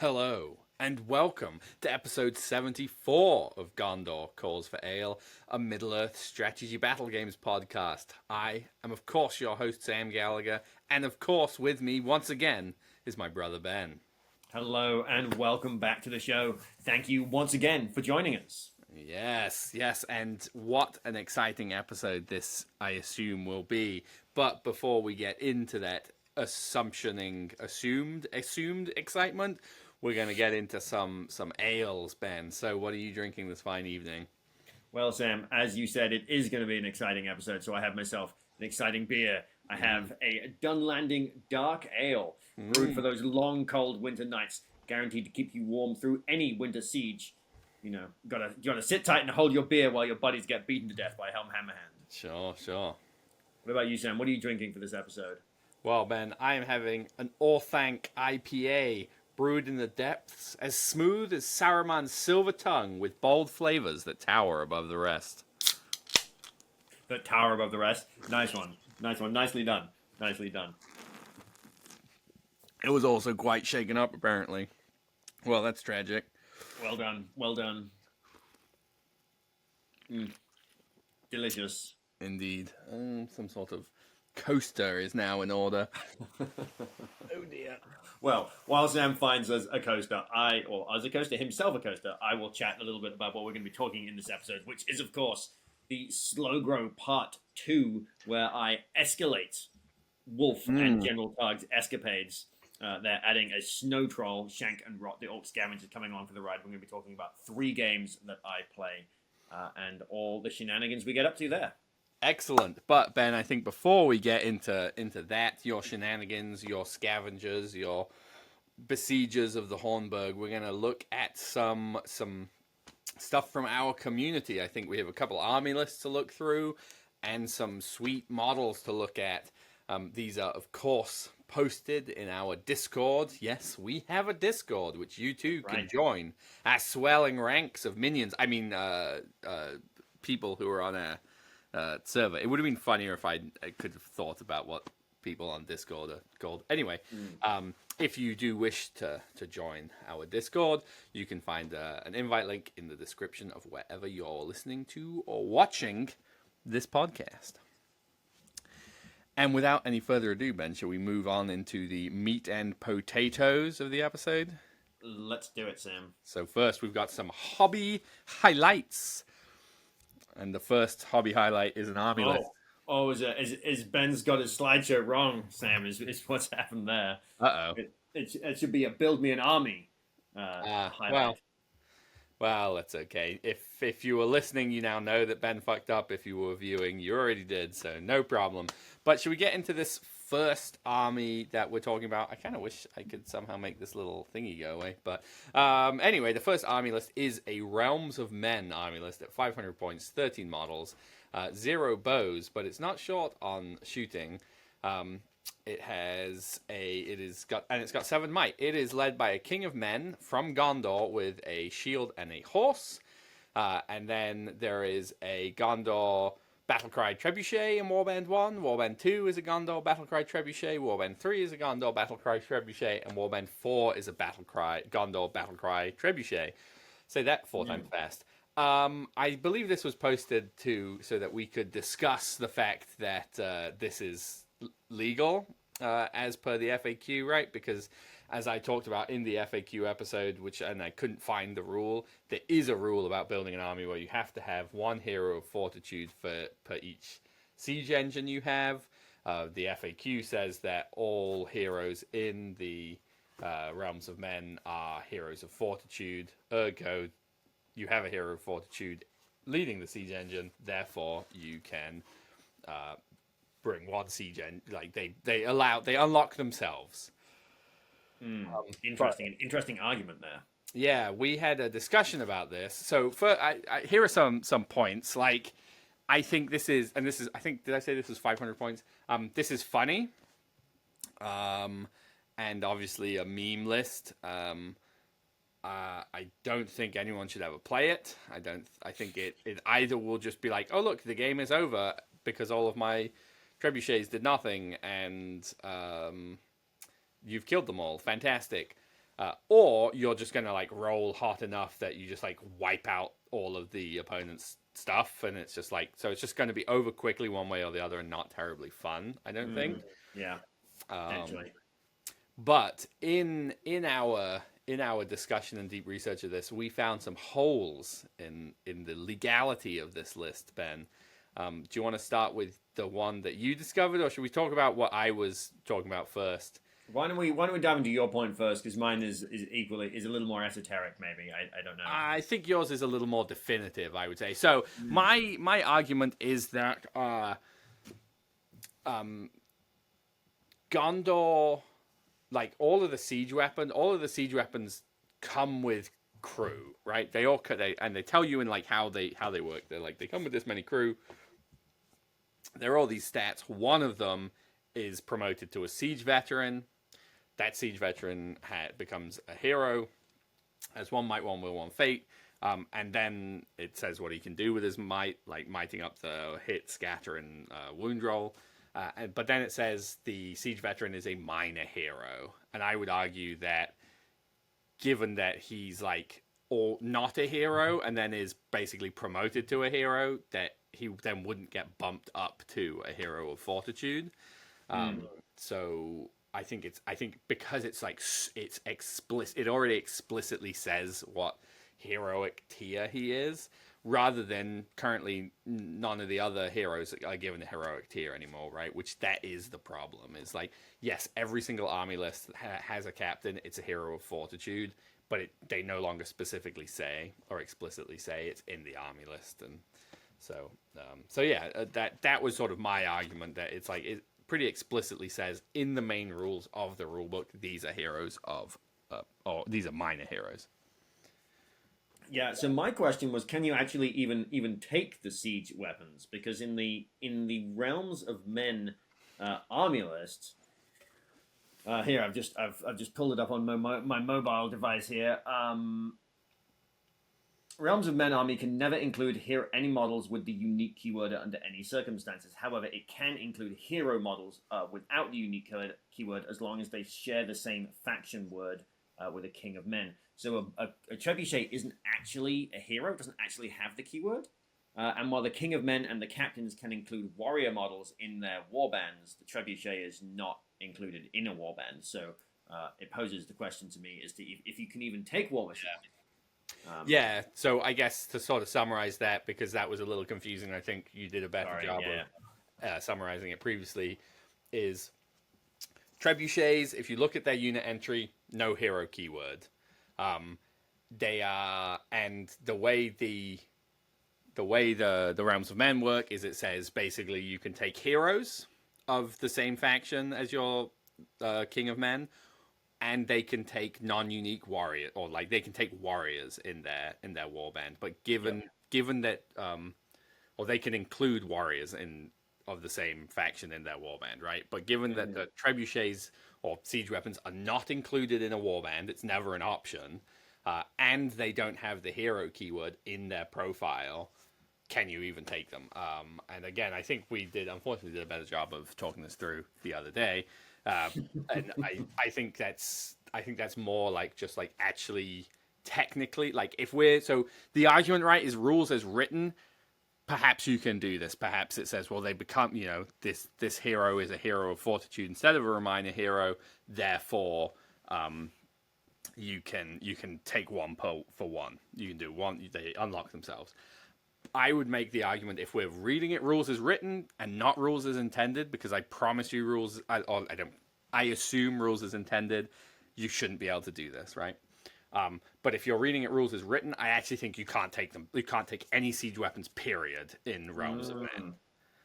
Hello, and welcome to episode 74 of Gondor Calls for Ale, a Middle-earth strategy battle games podcast. I am, of course, your host, Sam Gallagher, and of course, with me, once again, is my brother, Ben. Hello and welcome back to the show. Thank you once again for joining us. Yes, and what an exciting episode this, I assume, will be. But before we get into that assumed excitement, we're going to get into some ales, Ben. So what are you drinking this fine evening? Well, Sam, as you said, it is going to be an exciting episode, so I have myself an exciting beer. I have a Dunlanding Dark Ale, brewed for those long, cold winter nights, guaranteed to keep you warm through any winter siege. You gotta sit tight and hold your beer while your buddies get beaten to death by Helm Hammerhand. Sure. What about you, Sam? What are you drinking for this episode? Well, Ben, I am having an Orthanc IPA, brewed in the depths, as smooth as Saruman's silver tongue, with bold flavors that tower above the rest. That tower above the rest. Nice one. Nicely done. It was also quite shaken up, apparently. Well, that's tragic. Well done. Delicious. Indeed. Some sort of coaster is now in order. Oh dear. Well, while Sam finds us a coaster, himself a coaster, I will chat a little bit about what we're going to be talking in this episode, which is, of course, the Slow Grow Part 2, where I escalate Wolf and General Targ's escapades. They're adding a Snow Troll, Shank, and Rot, the Orc Scavenger, coming along for the ride. We're going to be talking about 3 games that I play and all the shenanigans we get up to there. Excellent. But, Ben, I think before we get into that, your shenanigans, your scavengers, your besiegers of the Hornburg, we're going to look at some stuff from our community. I think we have a couple army lists to look through and some sweet models to look at. These are, of course, posted in our Discord. Yes, we have a Discord, which you too can join. Our swelling ranks of minions. I mean, people who are on a server. It would have been funnier if I could have thought about what people on Discord are called. Anyway, if you do wish to join our Discord, you can find an invite link in the description of wherever you're listening to or watching this podcast. And without any further ado, Ben, shall we move on into the meat and potatoes of the episode? Let's do it, Sam. So first, we've got some hobby highlights. And the first hobby highlight is an army list. Oh, is Ben's got his slideshow wrong, Sam, is what's happened there. Uh-oh. It should be a build me an army highlight. Well, that's okay. If you were listening, you now know that Ben fucked up. If you were viewing, you already did, so no problem. But should we get into this first army that we're talking about? I kind of wish I could somehow make this little thingy go away. But anyway, the first army list is a Realms of Men army list at 500 points, 13 models, 0 bows, but it's not short on shooting. It's got 7 might. It is led by a King of Men from Gondor with a shield and a horse. And then there is a Gondor Battlecry Trebuchet in Warband 1. Warband 2 is a Gondor Battlecry Trebuchet. Warband 3 is a Gondor Battlecry Trebuchet. And Warband 4 is a Gondor Battlecry Trebuchet. Say that 4 times fast. I believe this was posted so that we could discuss the fact that this is legal as per the FAQ, right? Because as I talked about in the FAQ episode, and I couldn't find the rule, there is a rule about building an army where you have to have 1 hero of fortitude per each siege engine you have. The FAQ says that all heroes in the Realms of Men are heroes of fortitude. Ergo, you have a hero of fortitude leading the siege engine, therefore you can bring 1 siege engine. Like they unlock themselves. Interesting argument there. Yeah, we had a discussion about this. So here are some points. Like, I think did I say this was 500 points? This is funny. And obviously a meme list. I don't think anyone should ever play it. I think it either will just be like, oh look, the game is over because all of my trebuchets did nothing and you've killed them all. Fantastic. Or you're just going to like roll hot enough that you just like wipe out all of the opponent's stuff, and it's just like, so it's just going to be over quickly one way or the other and not terribly fun, I don't think. Yeah, potentially. But in our discussion and deep research of this, we found some holes in the legality of this list, Ben. Do you want to start with the one that you discovered, or should we talk about what I was talking about first? Why don't we dive into your point first? Because mine is a little more esoteric, maybe. I don't know. I think yours is a little more definitive, I would say. So my argument is that Gondor, like all of the siege weapons come with crew, right? And they tell you in like how they work. They're like, they come with this many crew. There are all these stats. One of them is promoted to a siege veteran. That siege veteran becomes a hero, has one might, one will, one fate, and then it says what he can do with his might, like mighting up the hit, scatter, and wound roll. But then it says the siege veteran is a minor hero, and I would argue that given that he's like or not a hero and then is basically promoted to a hero, that he then wouldn't get bumped up to a hero of fortitude. So I think because it's like it's explicit, it already explicitly says what heroic tier he is, rather than currently none of the other heroes are given a heroic tier anymore, right? Which that is the problem. Is like, yes, every single army list has a captain. It's a hero of fortitude, but they no longer specifically say or explicitly say it's in the army list, and so yeah, that was sort of my argument, that it's like it pretty explicitly says in the main rules of the rulebook, these are heroes of, or these are minor heroes. Yeah. So my question was, can you actually even take the siege weapons? Because in the Realms of Men army list, here I've just pulled it up on my mobile device here. Realms of Men army can never include any models with the unique keyword under any circumstances. However, it can include hero models without the unique keyword as long as they share the same faction word with a King of Men. So a trebuchet isn't actually a hero, doesn't actually have the keyword. And while the King of Men and the captains can include warrior models in their warbands, the trebuchet is not included in a warband. So it poses the question to me as to if you can even take War Machine. Yeah, so I guess to sort of summarize that, because that was a little confusing, I think you did a better job of summarizing it previously, is trebuchets, if you look at their unit entry, no hero keyword. They are, and the way the Realms of Men work is it says basically you can take heroes of the same faction as your King of Men, and they can take non-unique warrior, or like they can take warriors in their warband. But given that, or they can include warriors of the same faction in their warband, right? But given that the trebuchets or siege weapons are not included in a warband, it's never an option, and they don't have the hero keyword in their profile, can you even take them? And again, I think we unfortunately did a better job of talking this through the other day. And I think that's more like just like actually technically, like so the argument, right, is rules as written. Perhaps you can do this. Perhaps it says, well, they become, this hero is a hero of fortitude instead of a minor hero. Therefore, you can take one for one. You can do one. They unlock themselves. I would make the argument, if we're reading it rules as written and not rules as intended, because I promise you rules, I assume rules as intended, you shouldn't be able to do this, right? But if you're reading it rules as written, I actually think you can't take them. You can't take any siege weapons, period, in Realms of Men.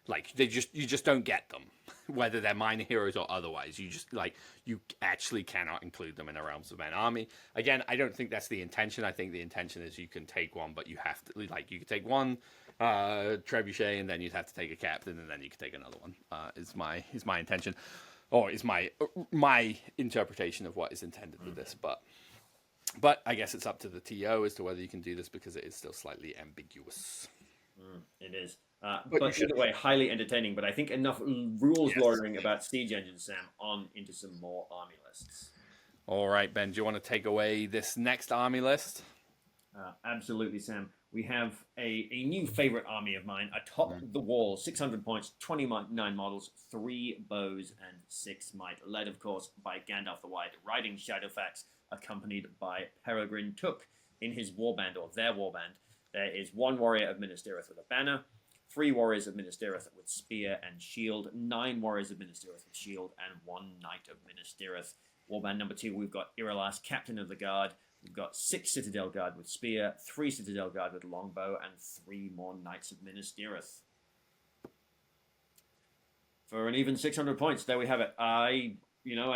Like you just don't get them, whether they're minor heroes or otherwise. You actually cannot include them in a Realms of Men army. Again, I don't think that's the intention. I think the intention is you can take one, but you have to, like, you can take one trebuchet, and then you'd have to take a captain, and then you can take another one. Is my intention, or is my interpretation of what is intended with this. But I guess it's up to the TO as to whether you can do this, because it is still slightly ambiguous. It is. But either way, highly entertaining. But I think enough rules lawyering about siege engines, Sam, on into some more army lists. All right, Ben, do you want to take away this next army list? Absolutely, Sam. We have a new favorite army of mine, atop the wall, 600 points, 29 models, 3 bows, and 6 might, led, of course, by Gandalf the White, riding Shadowfax, accompanied by Peregrine Took in his warband, or their warband. There is 1 warrior of Minas Tirith with a banner, 3 warriors of Minas Tirith with spear and shield, 9 warriors of Minas Tirith with shield, and 1 knight of Minas Tirith. Warband number 2, we've got Irolas, Captain of the Guard. We've got 6 Citadel Guard with spear, 3 Citadel Guard with longbow, and 3 more Knights of Minas Tirith. For an even 600 points, there we have it. I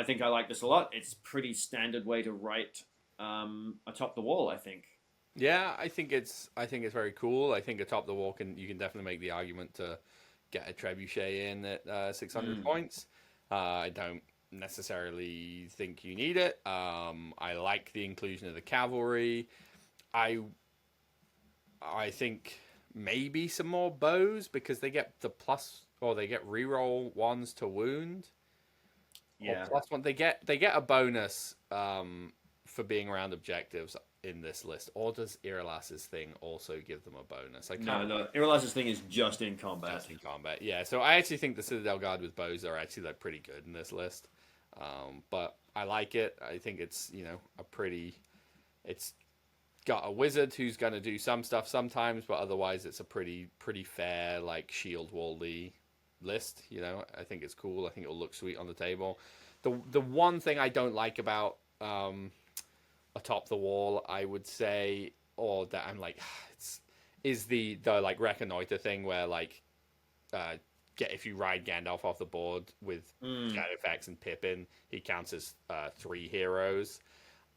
think I like this a lot. It's pretty standard way to write atop the wall, I think. Yeah, I think it's very cool. I think atop the wall you can definitely make the argument to get a trebuchet in at 600 points. I don't necessarily think you need it. I like the inclusion of the cavalry. I think maybe some more bows because they get the plus, or they get reroll 1s to wound. Yeah. Or +1. They get a bonus for being around objectives in this list. Or does Irolas's thing also give them a bonus? No. Irolas's thing is just in combat. Just in combat, yeah. So I actually think the Citadel Guard with bows are actually pretty good in this list. But I like it. I think it's, it's got a wizard who's going to do some stuff sometimes, but otherwise it's a pretty fair, shield wall-y list. I think it's cool. I think it'll look sweet on the table. The one thing I don't like about atop the wall, I would say, or that I'm is the reconnoiter thing where if you ride Gandalf off the board with Shadowfax and Pippin, he counts as 3 heroes.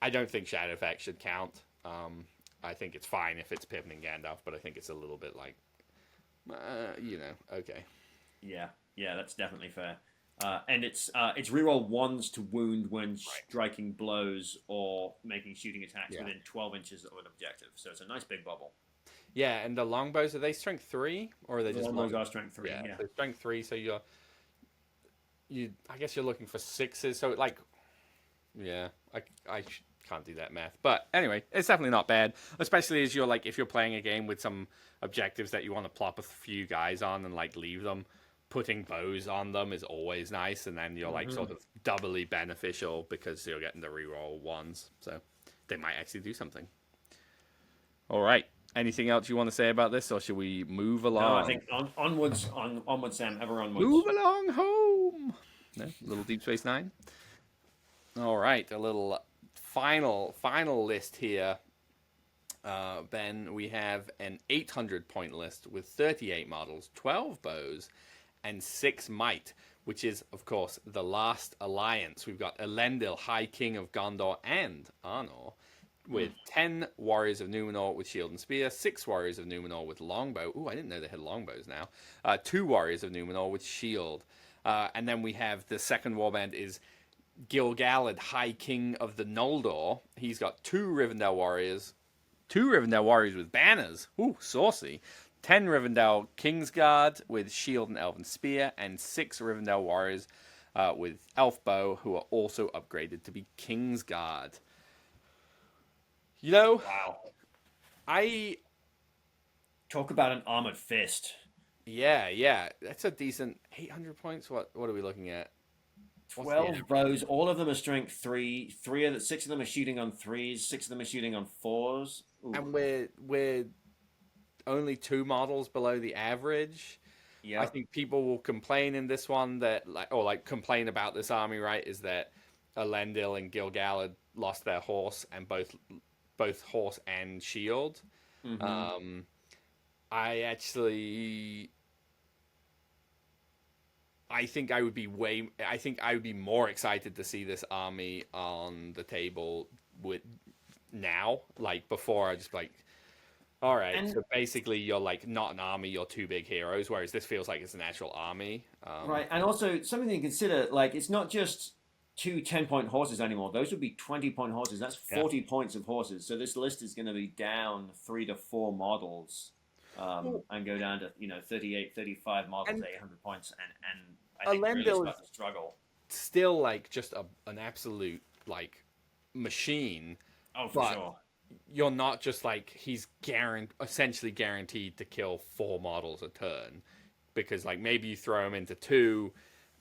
I don't think Shadowfax should count. I think it's fine if it's Pippin and Gandalf, but I think it's a little bit okay. Yeah, that's definitely fair. And it's reroll 1s to wound when striking blows or making shooting attacks within 12 inches of an objective. So it's a nice big bubble. Yeah, and the longbows, are they strength 3 or are they just longbows are strength 3? Yeah, so strength 3. So I guess you're looking for 6s. So I can't do that math, but anyway, it's definitely not bad. Especially as you're if you're playing a game with some objectives that you want to plop a few guys on and leave them. Putting bows on them is always nice, and then you're sort of doubly beneficial because you're getting the reroll 1s. So they might actually do something. All right. Anything else you want to say about this, or should we move along? No, I think onwards, Sam. Ever onwards. Move along home. No, little Deep Space Nine. All right, a little final list here. Ben, we have an 800-point list with 38 models, 12 bows, and 6 might, which is, of course, the last alliance. We've got Elendil, High King of Gondor, and Arnor, with 10 warriors of Numenor with shield and spear, 6 warriors of Numenor with longbow. Ooh, I didn't know they had longbows now. 2 warriors of Numenor with shield. And then we have the second warband is Gil-galad, High King of the Noldor. He's got 2 Rivendell warriors with banners. Ooh, saucy. 10 Rivendell Kingsguard with shield and elven spear, and 6 Rivendell warriors with elf bow who are also upgraded to be Kingsguard. Wow. I talk about an armored fist. Yeah. That's a decent 800 points. What are we looking at? 12 bows. All of them are strength 3. 6 of them are shooting on 3s. 6 of them are shooting on 4s. Ooh. And we're only 2 models below the average. Yeah. I think people will complain in this one that complain about this army, right? Is that Elendil and Gil-galad lost their horse and both horse and shield. Mm-hmm. I think I would be more excited to see this army on the table now. Before I just all right. So basically you're not an army, you're 2 big heroes, whereas this feels like it's an actual army. Right. And also something to consider, it's not just 2 10-point horses anymore. Those would be 20-point horses. That's 40 points of horses. So this list is going to be down 3 to 4 models, and go down to 38, 35 models, 800 points, and I think really about to struggle. Still just an absolute machine. Oh, for sure. You're not just like he's essentially guaranteed to kill 4 models a turn, because like maybe you throw him into 2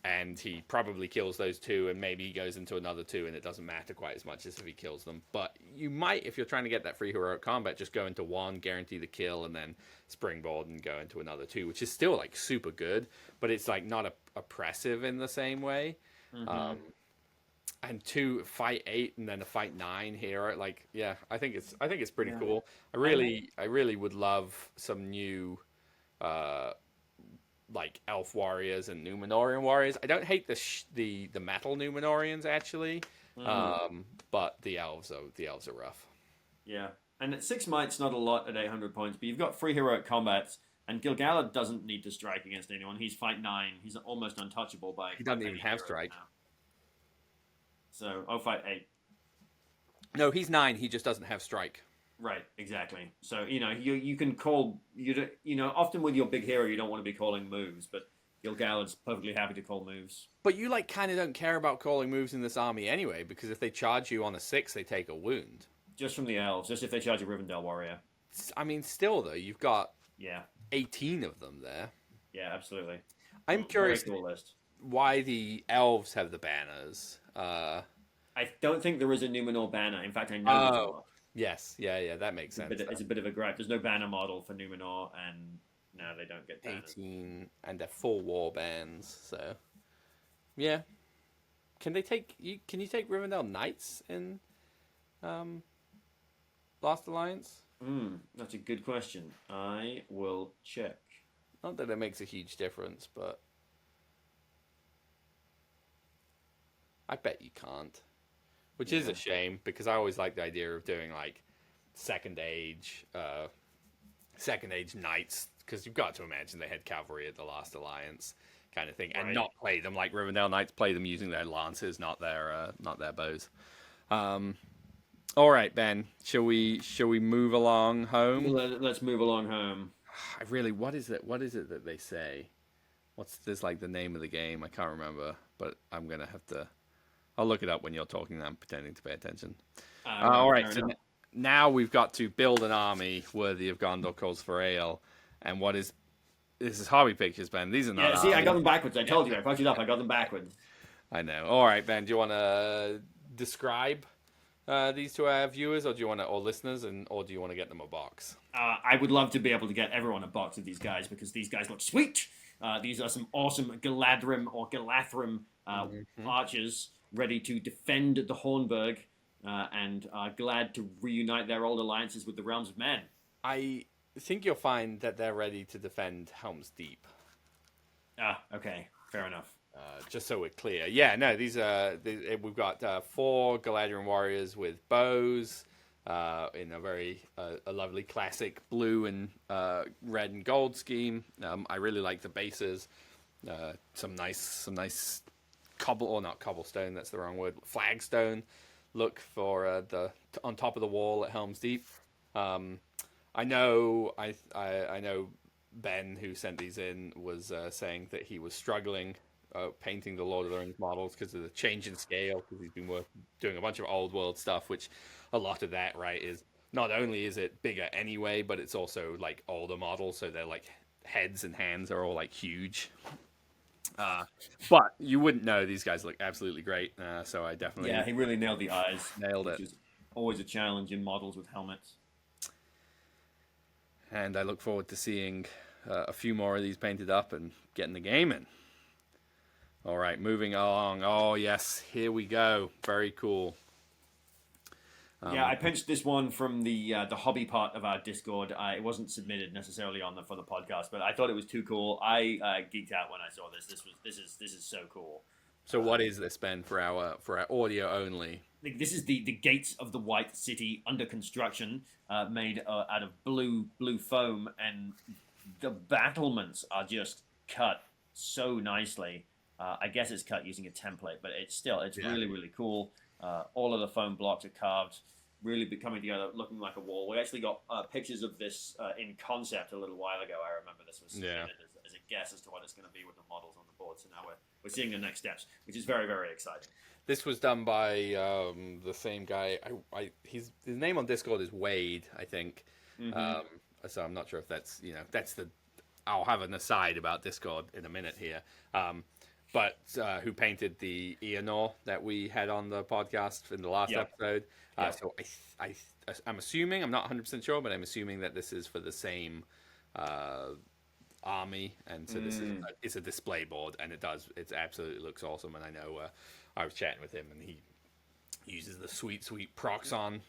and he probably kills those 2, and maybe he goes into another 2 and it doesn't matter quite as much as if he kills them. But you might, if you're trying to get that free heroic combat, just go into 1, guarantee the kill, and then springboard and go into another 2, which is still like super good, but it's like not oppressive in the same way. And 2 fight 8 and then a fight 9 hero, like, yeah, I think it's pretty cool. I really would love some new like elf warriors and Numenorian warriors. I don't hate the metal Numenorians actually, but the elves are rough. Yeah, and 6 might's not a lot at 800 points, but you've got 3 heroic combats, and Gil-galad doesn't need to strike against anyone. He's fight 9. He's almost untouchable by. He doesn't even have strike. Now. So fight 8. No, he's 9. He just doesn't have strike. Right, exactly. So you can call often with your big hero you don't want to be calling moves, but Gil-galad's perfectly happy to call moves. But you like kind of don't care about calling moves in this army anyway, because if they charge you on a 6, they take a wound. Just from the elves, just if they charge a Rivendell warrior. I mean, still though, you've got 18 of them there. Yeah, absolutely. I'm curious why the elves have the banners. I don't think there is a Numenor banner. In fact, I know there's not. Yes, yeah, that makes sense. It's a bit of a gripe. There's no banner model for Numenor, and no, they don't get banners. 18, and they're 4 war bands, so yeah. Can you take Rivendell Knights in Last Alliance? That's a good question. I will check. Not that it makes a huge difference, but I bet you can't. Which is a shame, because I always like the idea of doing like Second Age Knights, because you've got to imagine they had cavalry at the Last Alliance kind of thing, and not play them like Rivendell Knights, play them using their lances, not their bows. All right, Ben, shall we move along home? Let's move along home. What is it that they say? There's like the name of the game? I can't remember, but I'm gonna have to. I'll look it up when you're talking. I'm pretending to pay attention. All right, so now we've got to build an army worthy of Gondor calls for ale. And this is hobby pictures, Ben. These are not. Yeah, see, I got them backwards. I told you. I fucked it up. I got them backwards. I know. All right, Ben. Do you want to describe these to our viewers, or listeners, or do you want to get them a box? I would love to be able to get everyone a box of these guys, because these guys look sweet. These are some awesome Galadrim or Galathrim archers, ready to defend the Hornburg, and are glad to reunite their old alliances with the Realms of Men. I think you'll find that they're ready to defend Helm's Deep. Okay. Fair enough. Just so we're clear. Yeah, no, we've got 4 Galadrian warriors with bows, in a very a lovely classic blue and red and gold scheme. I really like the bases. Some nice not cobblestone, that's the wrong word, flagstone look for on top of the wall at Helm's Deep. I know Ben, who sent these in, was saying that he was struggling painting the Lord of the Rings models because of the change in scale, because he's been doing a bunch of old world stuff, which a lot of that, right, is not only is it bigger anyway, but it's also like older models, so they're like heads and hands are all like huge. But you wouldn't know, these guys look absolutely great, so I definitely... Yeah, he really nailed the eyes. Nailed it. Which is always a challenge in models with helmets. And I look forward to seeing a few more of these painted up and getting the game in. All right, moving along. Oh, yes, here we go. Very cool. Yeah, I pinched this one from the hobby part of our Discord. It wasn't submitted necessarily for the podcast, but I thought it was too cool. I geeked out when I saw this. This is so cool. So what is this, Ben, for our audio only? This is the gates of the White City under construction, made out of blue foam, and the battlements are just cut so nicely. I guess it's cut using a template, but it's really, really cool. All of the foam blocks are carved, really coming together, looking like a wall. We actually got pictures of this in concept a little while ago. I remember this was submitted as a guess as to what it's going to be with the models on the board. So now we're seeing the next steps, which is very, very exciting. This was done by the same guy. His name on Discord is Wade, I think. Mm-hmm. So I'm not sure if that's that's the. I'll have an aside about Discord in a minute here. But who painted the Eonor that we had on the podcast in the last episode? So I'm assuming, I'm not 100% sure, but I'm assuming that this is for the same army, and so this is it's a display board, and it absolutely looks awesome. And I know I was chatting with him, and he uses the sweet Proxon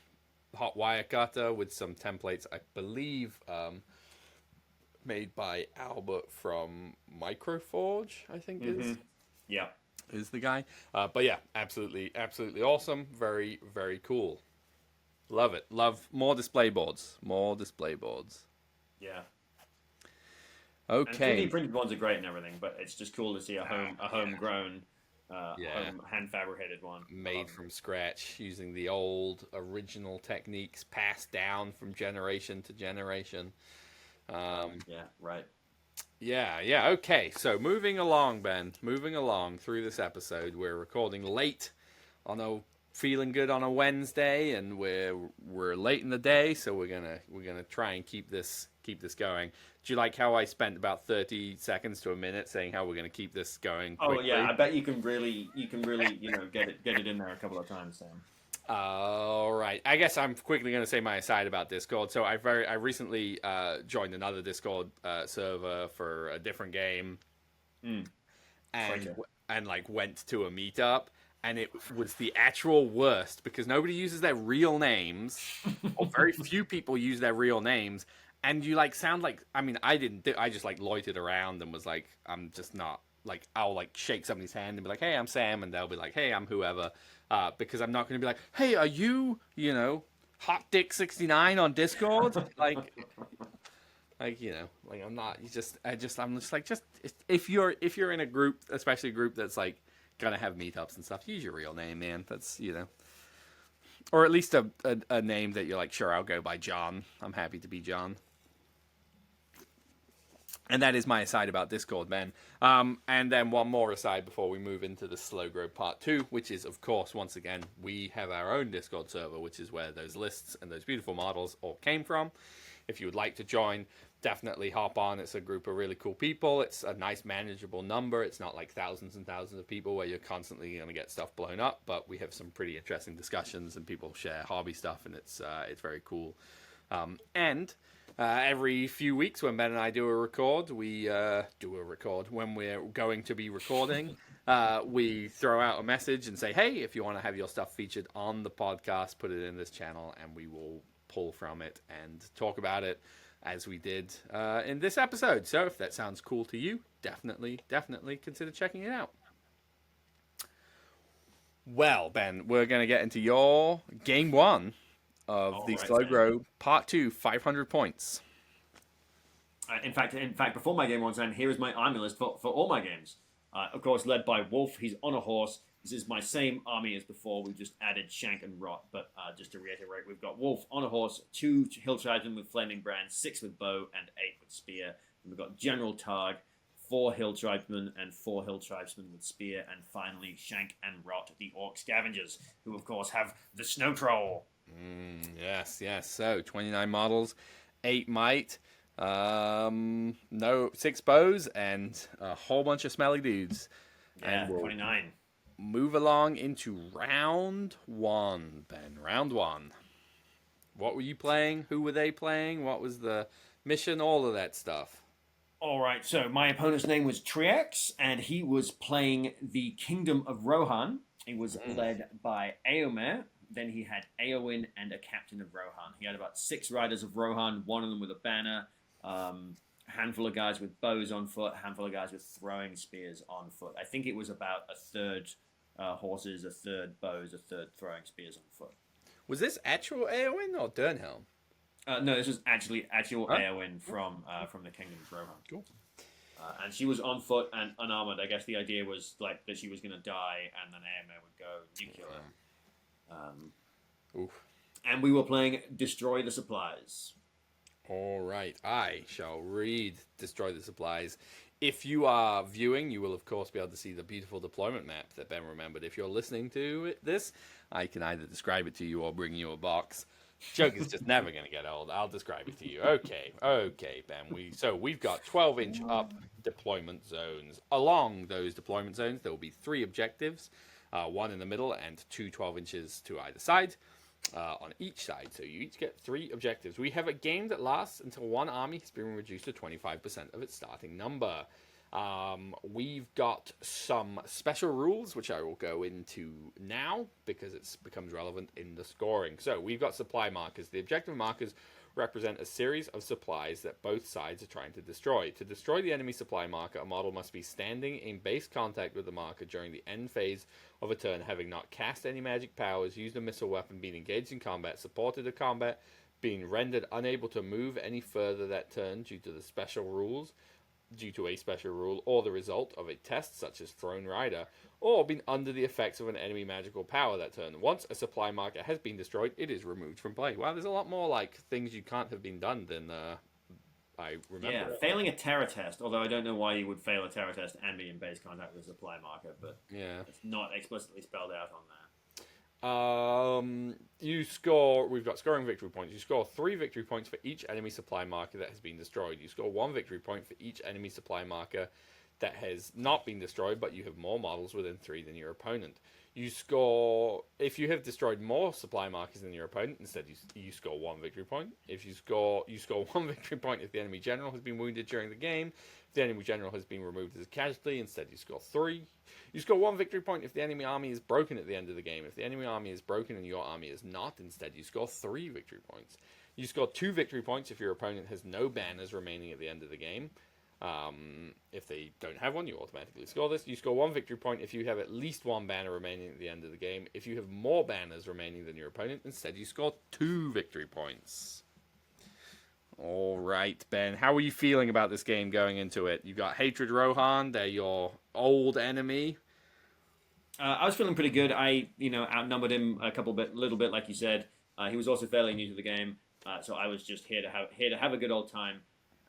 hot wire cutter with some templates, I believe, made by Albert from Microforge, I think is the guy. But yeah, absolutely awesome. Very, very cool. Love it. Love more display boards. Yeah. Okay. And 3D printed ones are great and everything, but it's just cool to see a homegrown, hand fabricated one made from scratch using the old original techniques passed down from generation to generation. Right. Yeah. Okay. So moving along, Ben. Moving along through this episode, we're recording late on feeling good on a Wednesday, and we're late in the day, so we're gonna try and keep this going. Do you like how I spent about 30 seconds to a minute saying how we're gonna keep this going quickly? Oh yeah, I bet you can really get it in there a couple of times, Sam. All right. I guess I'm quickly going to say my aside about Discord. So I recently joined another Discord server for a different game, and went to a meetup, and it was the actual worst because nobody uses their real names, or very few people use their real names, and you sound like, I mean, I just loitered around and was like, I'm just not. I'll shake somebody's hand and be like, hey, I'm Sam, and they'll be like, hey, I'm whoever. Because I'm not going to be like, hey, are you, Hot Dick 69 on Discord? I'm not. I'm just if you're in a group, especially a group that's gonna have meetups and stuff, use your real name, man. That's or at least a name that you're sure, I'll go by John. I'm happy to be John. And that is my aside about Discord, man. And then one more aside before we move into the Slow Grow Part 2, which is, of course, once again, we have our own Discord server, which is where those lists and those beautiful models all came from. If you would like to join, definitely hop on. It's a group of really cool people. It's a nice, manageable number. It's not thousands and thousands of people where you're constantly going to get stuff blown up, but we have some pretty interesting discussions, and people share hobby stuff, and it's very cool. Every few weeks when Ben and I do a record, when we're going to be recording, we throw out a message and say, hey, if you want to have your stuff featured on the podcast, put it in this channel, and we will pull from it and talk about it as we did in this episode. So if that sounds cool to you, definitely consider checking it out. Well, Ben, we're going to get into your game one of the Slow Grow Part 2, 500 points. In fact, before my game one, Sam, here is my army list for all my games. Of course, led by Wolf. He's on a horse. This is my same army as before. We've just added Shank and Rot. But just to reiterate, we've got Wolf on a horse, 2 hill tribesmen with flaming brands, 6 with bow, and 8 with spear. And we've got General Targ, 4 hill tribesmen, and 4 hill tribesmen with spear. And finally, Shank and Rot, the orc scavengers, who, of course, have the snow troll. Yes. So 29 models, 8 might, 6 bows, and a whole bunch of smelly dudes. Yeah, and we'll 29. Move along into round 1, Ben. Round 1. What were you playing? Who were they playing? What was the mission? All of that stuff. All right. So my opponent's name was Triax, and he was playing the Kingdom of Rohan. He was led by Eomer. Then he had Eowyn and a captain of Rohan. He had about 6 riders of Rohan, one of them with a banner, handful of guys with bows on foot, handful of guys with throwing spears on foot. I think it was about a third horses, a third bows, a third throwing spears on foot. Was this actual Eowyn or Durnhelm? No, this was actual Eowyn from the Kingdom of Rohan. Cool. And she was on foot and unarmored. I guess the idea was that she was going to die, and then Eomer would go nuclear. Oof. And we were playing Destroy the Supplies. All right, I shall read Destroy the Supplies. If you are viewing, you will of course be able to see the beautiful deployment map that Ben remembered. If you're listening to this, I can either describe it to you or bring you a box. Joke is just never going to get old. I'll describe it to you. Okay, Ben. We've got 12-inch up deployment zones. Along those deployment zones, there will be 3 objectives, one in the middle and 2 12 inches to either side. On each side, so you each get 3 objectives. We have a game that lasts until one army has been reduced to 25% of its starting number. We've got some special rules, which I will go into now because it becomes relevant in the scoring. So we've got supply markers. The objective markers represent a series of supplies that both sides are trying to destroy. To destroy the enemy supply marker, a model must be standing in base contact with the marker during the end phase of a turn, having not cast any magic powers, used a missile weapon, been engaged in combat, supported a combat, being rendered unable to move any further that turn due to a special rule, or the result of a test such as Thrown Rider, or been under the effects of an enemy magical power that turn. Once a supply marker has been destroyed, it is removed from play. Wow, there's a lot more like things you can't have been done than I remember. Yeah, failing a terror test, although I don't know why you would fail a terror test and be in base contact with a supply marker, but yeah, it's not explicitly spelled out on there. We've got scoring victory points. You score 3 victory points for each enemy supply marker that has been destroyed. You score 1 victory point for each enemy supply marker that has not been destroyed, but you have more models within 3 than your opponent. You score, if you have destroyed more supply markers than your opponent, instead you score 1 victory point. If you score 1 victory point if the enemy general has been wounded during the game. If the enemy general has been removed as a casualty, instead you score 3. You score 1 victory point if the enemy army is broken at the end of the game. If the enemy army is broken and your army is not, instead you score 3 victory points. You score 2 victory points if your opponent has no banners remaining at the end of the game. If they don't have one, you automatically score this. You score 1 victory point if you have at least 1 banner remaining at the end of the game. If you have more banners remaining than your opponent, instead you score 2 victory points. All right, Ben, how are you feeling about this game going into it? You've got Hatred Rohan, they're your old enemy. I was feeling pretty good. I, outnumbered him little bit, like you said. He was also fairly new to the game, so I was just here to have a good old time,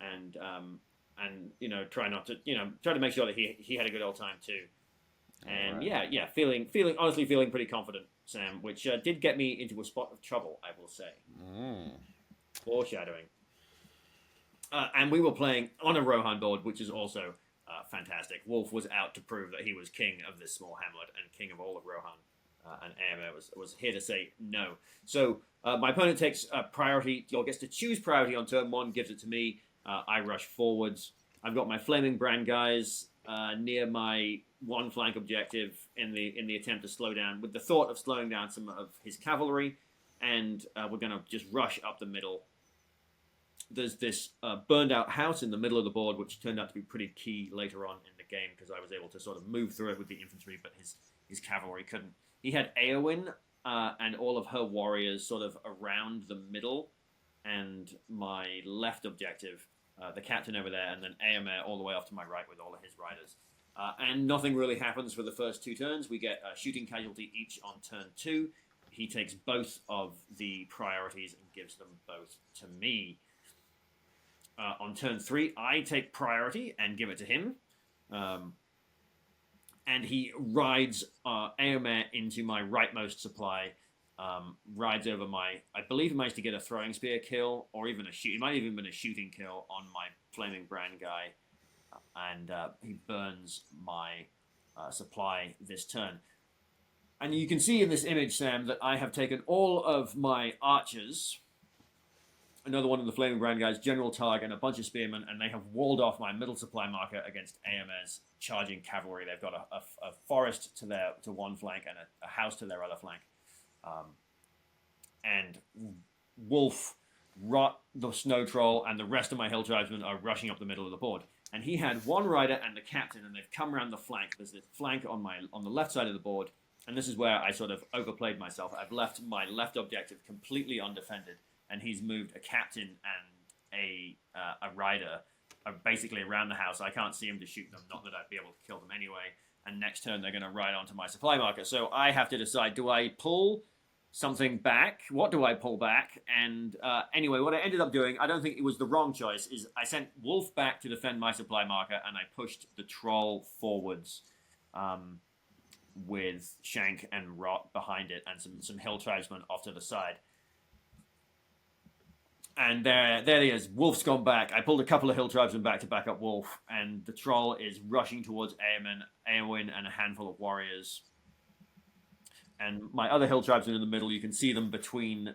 and try to make sure that he had a good old time too. And right. Honestly feeling pretty confident, Sam, which did get me into a spot of trouble, I will say. Foreshadowing. And we were playing on a Rohan board, which is also fantastic. Wolf was out to prove that he was king of this small hamlet and king of all of Rohan. And AMA was here to say no. So my opponent takes priority, or gets to choose priority on turn 1, gives it to me. I rush forwards. I've got my Flaming Brand guys near my 1 flank objective in the attempt to slow down, with the thought of slowing down some of his cavalry, and we're going to just rush up the middle. There's this burned out house in the middle of the board, which turned out to be pretty key later on in the game because I was able to sort of move through it with the infantry, but his cavalry couldn't. He had Eowyn and all of her warriors sort of around the middle, and my left objective, the captain over there, and then Eomer all the way off to my right with all of his riders. And nothing really happens for the first 2 turns. We get a shooting casualty each on turn 2. He takes both of the priorities and gives them both to me. On turn 3, I take priority and give it to him. And he rides Eomer into my rightmost supply, rides over I believe he managed to get a throwing spear kill, or even it might have even been a shooting kill on my Flaming Brand guy, and he burns my supply this turn. And you can see in this image, Sam, that I have taken all of my archers, another one of the Flaming Brand guys, General Targ, and a bunch of spearmen, and they have walled off my middle supply marker against AMR's charging cavalry. They've got a forest to one flank and a house to their other flank. And Wolf, Rot, the Snow Troll, and the rest of my Hill Tribesmen are rushing up the middle of the board. And he had 1 rider and the captain, and they've come around the flank. There's this flank on the left side of the board, and this is where I sort of overplayed myself. I've left my left objective completely undefended, and he's moved a captain and a rider basically around the house. I can't see him to shoot them, not that I'd be able to kill them anyway. And next turn, they're going to ride onto my supply marker. So I have to decide, do I pull something back. What do I pull back? And anyway, what I ended up doing, I don't think it was the wrong choice, is I sent Wolf back to defend my supply marker, and I pushed the Troll forwards with Shank and Rot behind it, and some hill tribesmen off to the side. And there he is. Wolf's gone back. I pulled a couple of hill tribesmen back to back up Wolf, and the Troll is rushing towards Eowyn and a handful of warriors. And my other hill tribesmen in the middle, you can see them between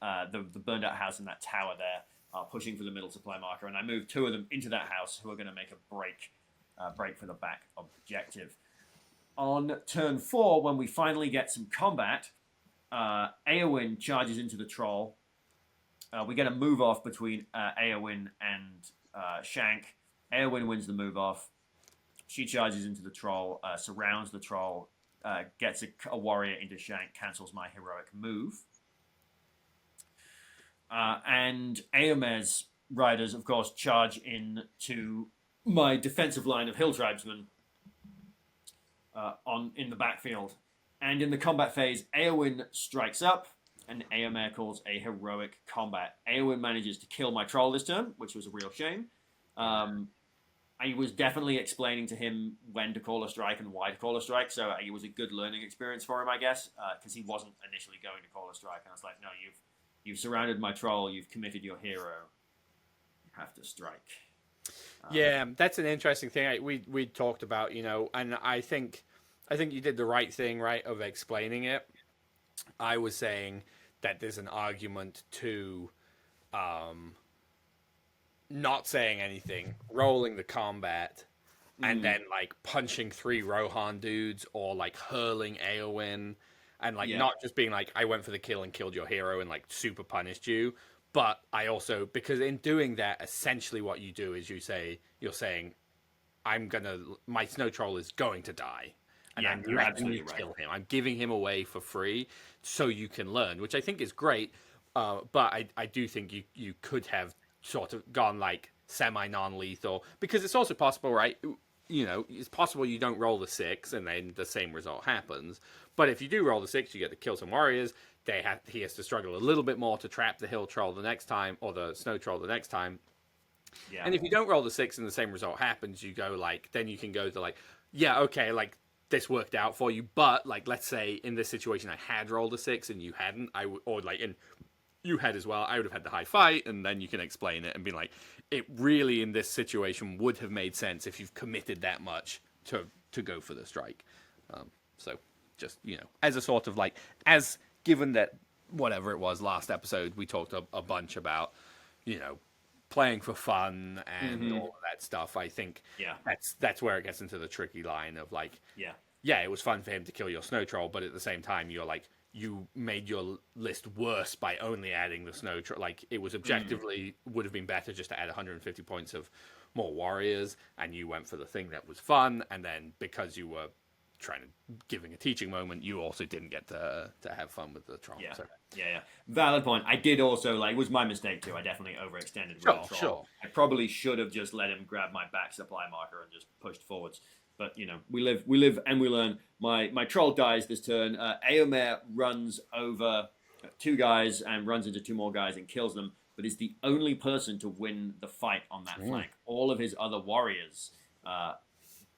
the burned out house and that tower there, pushing for the middle supply marker. And I moved 2 of them into that house, who are going to make a break for the back objective. On turn 4, when we finally get some combat, Eowyn charges into the Troll. We get a move off between Eowyn and Shank. Eowyn wins the move off. She charges into the Troll, surrounds the Troll, gets a warrior into Shank, cancels my heroic move. And Eomer's riders, of course, charge into my defensive line of hill tribesmen in the backfield. And in the combat phase, Eowyn strikes up, and Eomer calls a heroic combat. Eowyn manages to kill my Troll this turn, which was a real shame. I was definitely explaining to him when to call a strike and why to call a strike, so it was a good learning experience for him, I guess, because he wasn't initially going to call a strike. And I was like, no, you've surrounded my Troll, you've committed your hero, you have to strike. Yeah, that's an interesting thing we talked about, and I think you did the right thing, right, of explaining it. I was saying that there's an argument to not saying anything, rolling the combat, and then like punching 3 Rohan dudes, or like hurling Eowyn, and like not just being like, I went for the kill and killed your hero and like super punished you. But I also, because in doing that, essentially what you do is you're saying, my Snow Troll is going to die. And I'm letting you kill him. I'm giving him away for free so you can learn, which I think is great. But I do think you could have sort of gone like semi-non-lethal, because it's also possible, right? It's possible you don't roll the 6 and then the same result happens. But if you do roll the 6, you get to kill some warriors. He has to struggle a little bit more to trap the hill troll the next time, or the snow troll the next time. Yeah. And if you don't roll the 6 and the same result happens, you go like, then you can go to like, yeah, okay, like this worked out for you. But like, let's say in this situation, I had rolled a 6 and you hadn't, and you had as well, I would have had the high fight, and then you can explain it and be like, it really in this situation would have made sense if you've committed that much to go for the strike. So just, as a sort of like, as given that whatever it was last episode, we talked a bunch about, playing for fun and all of that stuff. I think that's where it gets into the tricky line of like, it was fun for him to kill your snow troll, but at the same time, you're like, you made your list worse by only adding the snow troll. Like, it was objectively would have been better just to add 150 points of more warriors, and you went for the thing that was fun, and then because you were giving a teaching moment, you also didn't get to have fun with the troll. Yeah. Valid point. I did also, like, it was my mistake too. I definitely overextended with the troll. Sure. I probably should have just let him grab my back supply marker and just pushed forwards. But, we live and we learn. My troll dies this turn. Eomer runs over 2 guys and runs into 2 more guys and kills them, but is the only person to win the fight on that flank. All of his other warriors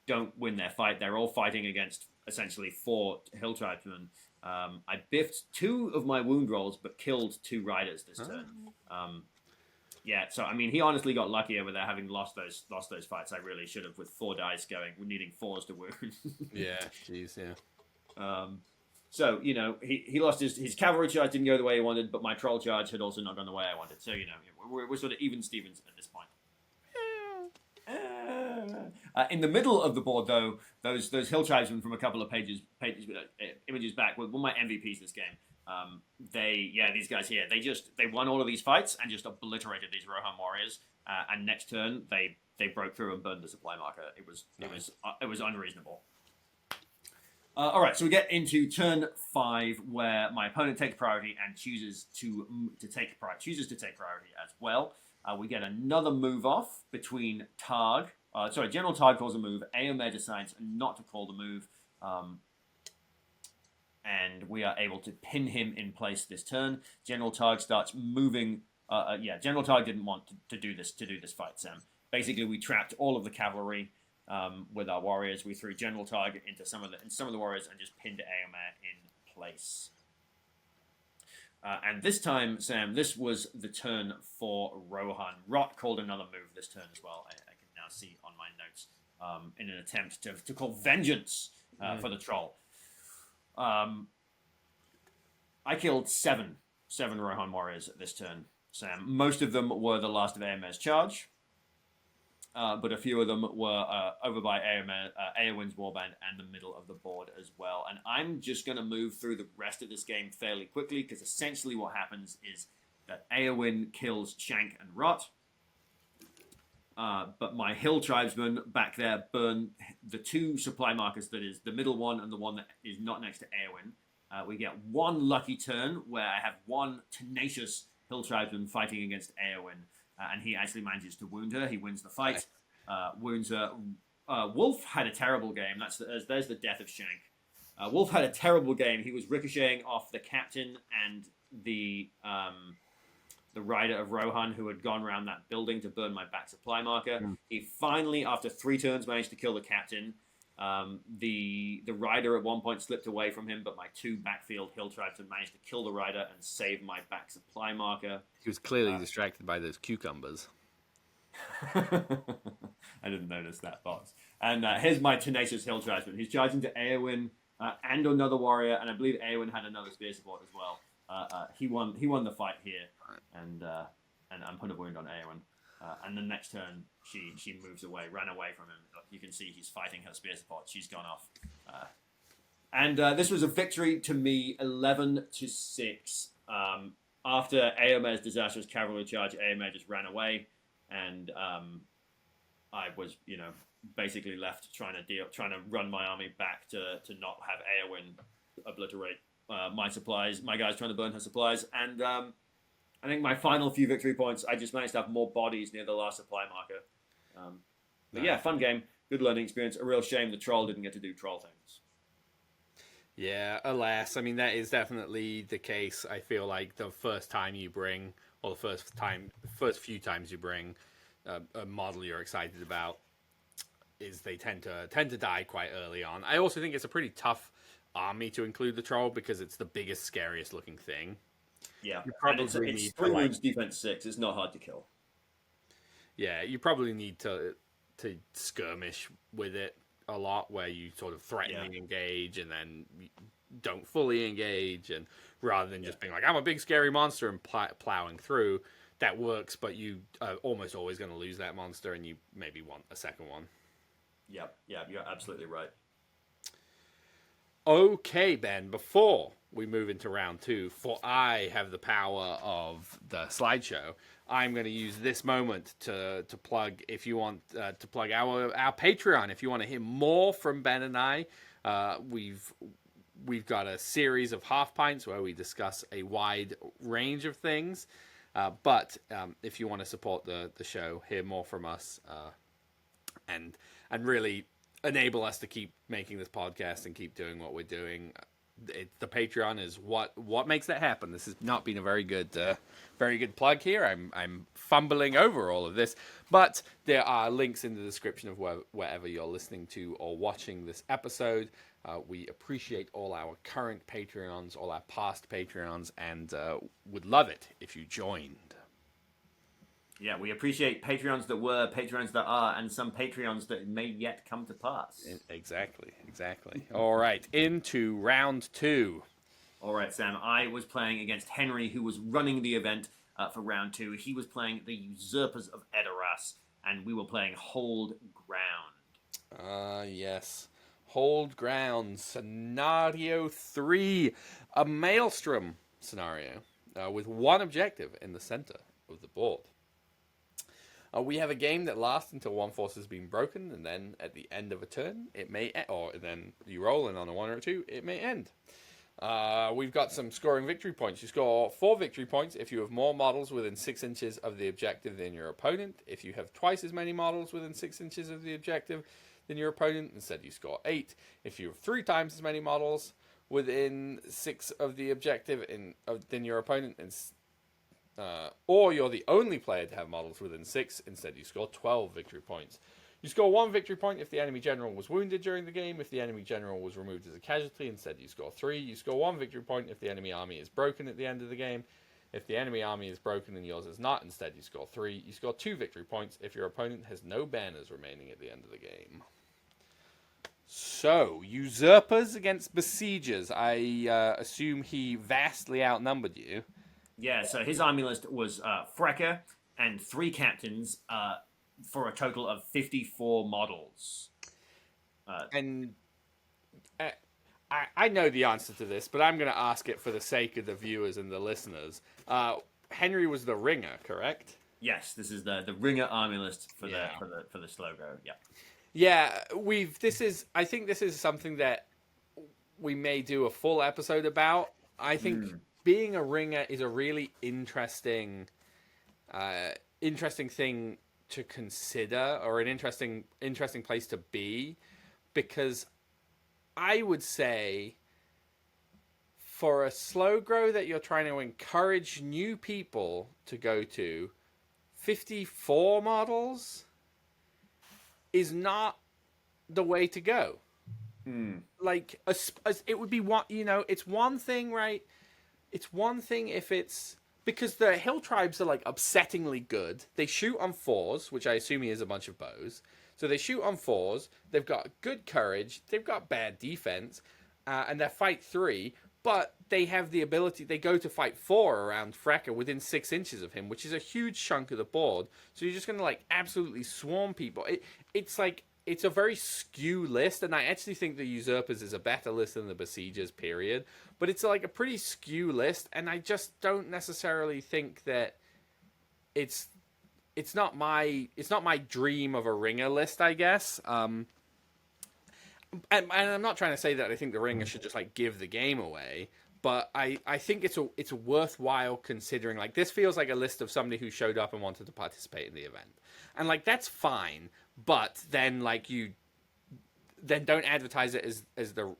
don't win their fight. They're all fighting against essentially 4 hill tribesmen. I biffed 2 of my wound rolls, but killed 2 riders this turn. So I mean, he honestly got lucky over there, having lost those fights. I really should have, with 4 dice going, needing 4s to wound. So he lost his cavalry charge, didn't go the way he wanted, but my troll charge had also not gone the way I wanted. So we're sort of even Stevens at this point. In the middle of the board, though, those hill tribesmen from a couple of images back were my MVPs this game. These guys here, they won all of these fights and just obliterated these Rohan warriors. And next turn, they broke through and burned the supply marker. It was unreasonable. All right, so we get into turn 5, where my opponent takes priority and chooses to take priority as well. We get another move off between Targ. General Targ calls a move. Eomer decides not to call the move. and we are able to pin him in place this turn. General Targ starts moving. General Targ didn't want to do this fight, Sam. Basically, we trapped all of the cavalry with our warriors. We threw General Targ into some of the warriors and just pinned Eomer in place. And this time, Sam, this was the turn for Rohan. Rot called another move this turn as well. I can now see on my notes in an attempt to call vengeance for the troll. I killed seven Rohan warriors this turn, Sam. Most of them were the last of Eomer's charge, but a few of them were over by Eowyn's warband and the middle of the board as well. And I'm just going to move through the rest of this game fairly quickly, because essentially what happens is that Eowyn kills Shank and Rot, but my hill tribesmen back there burn the two supply markers, that is the middle one and the one that is not next to Eowyn. We get one lucky turn where I have one tenacious hill tribesman fighting against Eowyn, and he actually manages to wound her. He wins the fight, wounds her. Wolf had a terrible game. There's the death of Shank. Wolf had a terrible game. He was ricocheting off the captain and the rider of Rohan, who had gone around that building to burn my back supply marker. He finally, after 3 turns, managed to kill the captain. The rider at one point slipped away from him, but my 2 backfield hill tribesmen managed to kill the rider and save my back supply marker. He was clearly distracted by those cucumbers. I didn't notice that, box. And here's my tenacious hill tribesman. He's charging to Eowyn and another warrior, and I believe Eowyn had another spear support as well. He won the fight here, and put a wound on Eowyn. And the next turn, she moves away, ran away from him. You can see he's fighting her spear support. She's gone off. And this was a victory to me, 11-6. After Eomer's disastrous cavalry charge, Eomer just ran away, and I was, basically left trying to run my army back to not have Eowyn obliterate my supplies. My guys trying to burn her supplies, and I think my final few victory points, I just managed to have more bodies near the last supply marker. But yeah, fun game, good learning experience. A real shame the troll didn't get to do troll things. Yeah, alas. I mean, that is definitely the case. I feel like the first time you bring, or the first few times you bring a model you're excited about, is they tend to die quite early on. I also think it's a pretty tough army to include the troll, because it's the biggest, scariest looking thing. Yeah, you probably it's 3 wounds, defense 6. It's not hard to kill. Yeah, you probably need to skirmish with it a lot, where you sort of threateningly engage and then don't fully engage, and rather than just being like, I'm a big scary monster and plowing through. That works, but you are almost always going to lose that monster, and you maybe want a second one. Yeah, you're absolutely right. Okay, Ben, before we move into round 2, for I have the power of the slideshow, I'm going to use this moment to plug, if you want to plug our Patreon. If you want to hear more from Ben and I, we've got a series of half pints where we discuss a wide range of things. But if you want to support the show, hear more from us, and really enable us to keep making this podcast and keep doing what we're doing, the Patreon is what makes that happen. This has not been a very good plug here. I'm fumbling over all of this, but there are links in the description of wherever you're listening to or watching this episode. We appreciate all our current Patreons, all our past Patreons, and would love it if you joined. Yeah, we appreciate Patreons that were, Patreons that are, and some Patreons that may yet come to pass. Exactly. All right, into round 2. All right, Sam. I was playing against Henry, who was running the event for round 2. He was playing the Usurpers of Edoras, and we were playing Hold Ground. Yes. Hold Ground, Scenario 3. A Maelstrom scenario with one objective in the center of the board. We have a game that lasts until one force has been broken, and then at the end of a turn, it may, or then you roll, and on a 1 or a 2, it may end. We've got some scoring victory points. You score 4 victory points if you have more models within 6 inches of the objective than your opponent. If you have twice as many models within 6 inches of the objective than your opponent, instead you score 8. If you have 3 times as many models within 6 of the objective than your opponent, or you're the only player to have models within 6. Instead, you score 12 victory points. You score 1 victory point if the enemy general was wounded during the game. If the enemy general was removed as a casualty, instead you score 3. You score 1 victory point if the enemy army is broken at the end of the game. If the enemy army is broken and yours is not, instead you score 3. You score 2 victory points if your opponent has no banners remaining at the end of the game. So, usurpers against besiegers. I assume he vastly outnumbered you. Yeah, so his army list was Frecker and 3 captains for a total of 54 models. I know the answer to this, but I'm going to ask it for the sake of the viewers and the listeners. Henry was the ringer, correct? Yes, this is the ringer army list for the Slogo. Yeah. Yeah, I think this is something that we may do a full episode about. I think being a ringer is a really interesting thing to consider, or an interesting place to be, because I would say for a slow grow that you're trying to encourage new people to go to, 54 models is not the way to go. Like, it would be one, it's one thing, right? It's one thing if it's because the hill tribes are like upsettingly good. They shoot on 4s, which I assume he is a bunch of bows. So they shoot on 4s. They've got good courage. They've got bad defense, and they're fight 3. But they have the ability. They go to fight 4 around Frecker within 6 inches of him, which is a huge chunk of the board. So you're just going to like absolutely swarm people. It's like it's a very skew list, and I actually think the Usurpers is a better list than the Besiegers. Period. But it's like a pretty skew list, and I just don't necessarily think that it's not my dream of a ringer list, I guess. And I'm not trying to say that I think the ringer should just like give the game away, but I think it's worthwhile considering. Like, this feels like a list of somebody who showed up and wanted to participate in the event, and like that's fine. But then like don't advertise it as the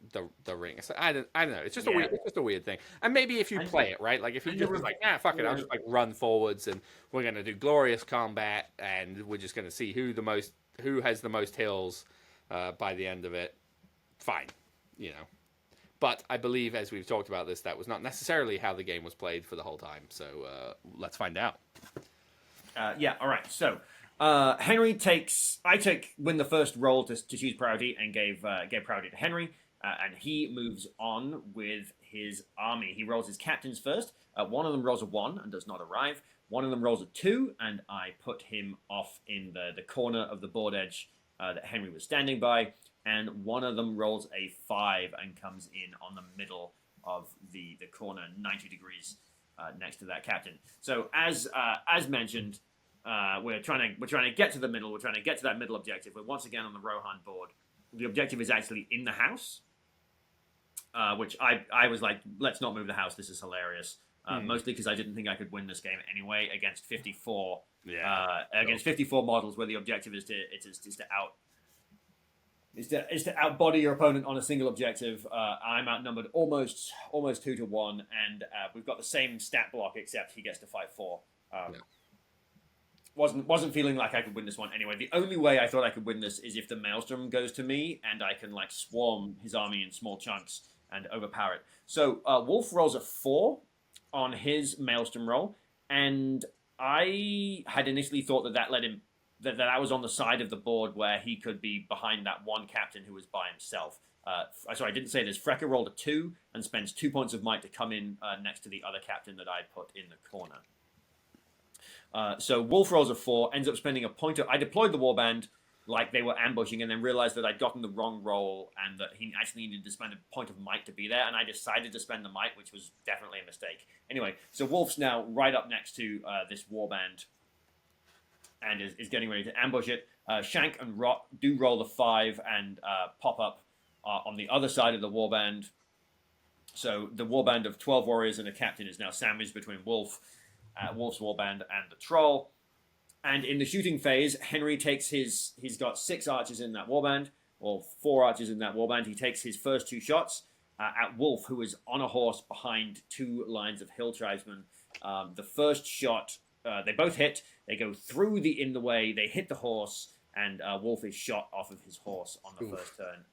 ring. So I don't know. It's just a weird thing. And maybe if you play it right, like if you just was like, fuck it, I'll just like run forwards and we're gonna do glorious combat and we're just gonna see who has the most hills by the end of it. Fine, But I believe, as we've talked about this, that was not necessarily how the game was played for the whole time. So let's find out. All right. So Henry win the first roll to choose priority and gave priority to Henry, and he moves on with his army. He rolls his captains first. One of them rolls a 1 and does not arrive. One of them rolls a 2, and I put him off in the corner of the board edge that Henry was standing by. And one of them rolls a 5 and comes in on the middle of the corner, 90 degrees next to that captain. So as mentioned, we're trying to get to the middle. We're trying to get to that middle objective. We're once again on the Rohan board. The objective is actually in the house, which I was like, let's not move the house. This is hilarious. Mostly because I didn't think I could win this game anyway against 54. Against 54 models, where the objective is to outbody your opponent on a single objective. I'm outnumbered almost 2 to 1, and we've got the same stat block except he gets to fight 4. Wasn't feeling like I could win this one anyway. The only way I thought I could win this is if the Maelstrom goes to me and I can like swarm his army in small chunks and overpower it. So Wolf rolls a 4 on his Maelstrom roll, and I had initially thought that led him that was on the side of the board where he could be behind that one captain who was by himself. Sorry, I didn't say this. Frecker rolled a 2 and spends 2 points of might to come in next to the other captain that I put in the corner. So Wolf rolls a 4, ends up spending a point. I deployed the warband like they were ambushing, and then realized that I'd gotten the wrong roll and that he actually needed to spend a point of might to be there, and I decided to spend the might, which was definitely a mistake. Anyway, so Wolf's now right up next to this warband and is getting ready to ambush it. Shank and Rot do roll the 5 and pop up on the other side of the warband. So the warband of 12 warriors and a captain is now sandwiched between Wolf's warband and the troll. And in the shooting phase, Henry takes he's got 6 archers in that warband, or 4 archers in that warband. He takes his first 2 shots, at Wolf, who is on a horse behind 2 lines of hill tribesmen. The first shot, they both hit. They go through in the way. They hit the horse, and Wolf is shot off of his horse on the first turn.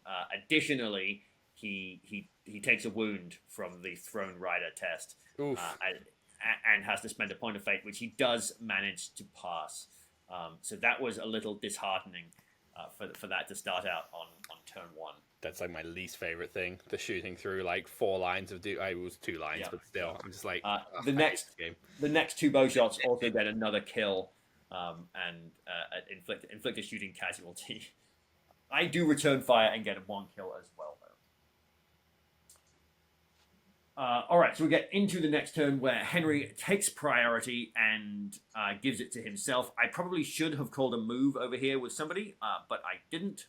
Additionally, he takes a wound from the Throne Rider test, and has to spend a point of fate, which he does manage to pass. So that was a little disheartening for that to start out on turn 1. That's like my least favorite thing. The shooting through like 4 lines of it was 2 lines, but still, I'm just like the next 2 bow shots also get another kill, and inflict a shooting casualty. I do return fire and get 1 kill as well, though. All right, so we get into the next turn where Henry takes priority and gives it to himself. I probably should have called a move over here with somebody, but I didn't.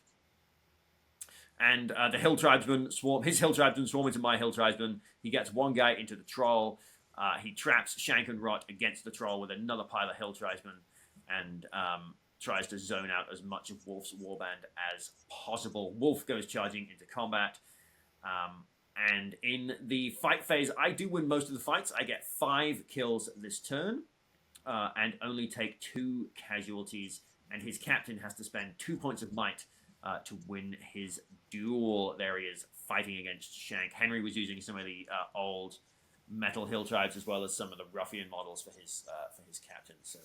And the hill tribesmen swarm. His hill tribesmen swarm into my hill tribesmen. He gets 1 guy into the troll. He traps Shank and Rot against the troll with another pile of hill tribesmen, and tries to zone out as much of Wolf's warband as possible. Wolf goes charging into combat. And in the fight phase, I do win most of the fights. I get 5 kills this turn, and only take 2 casualties. And his captain has to spend 2 points of might to win his duel. There he is fighting against Shank. Henry was using some of the old metal hill tribes as well as some of the ruffian models for his captain. So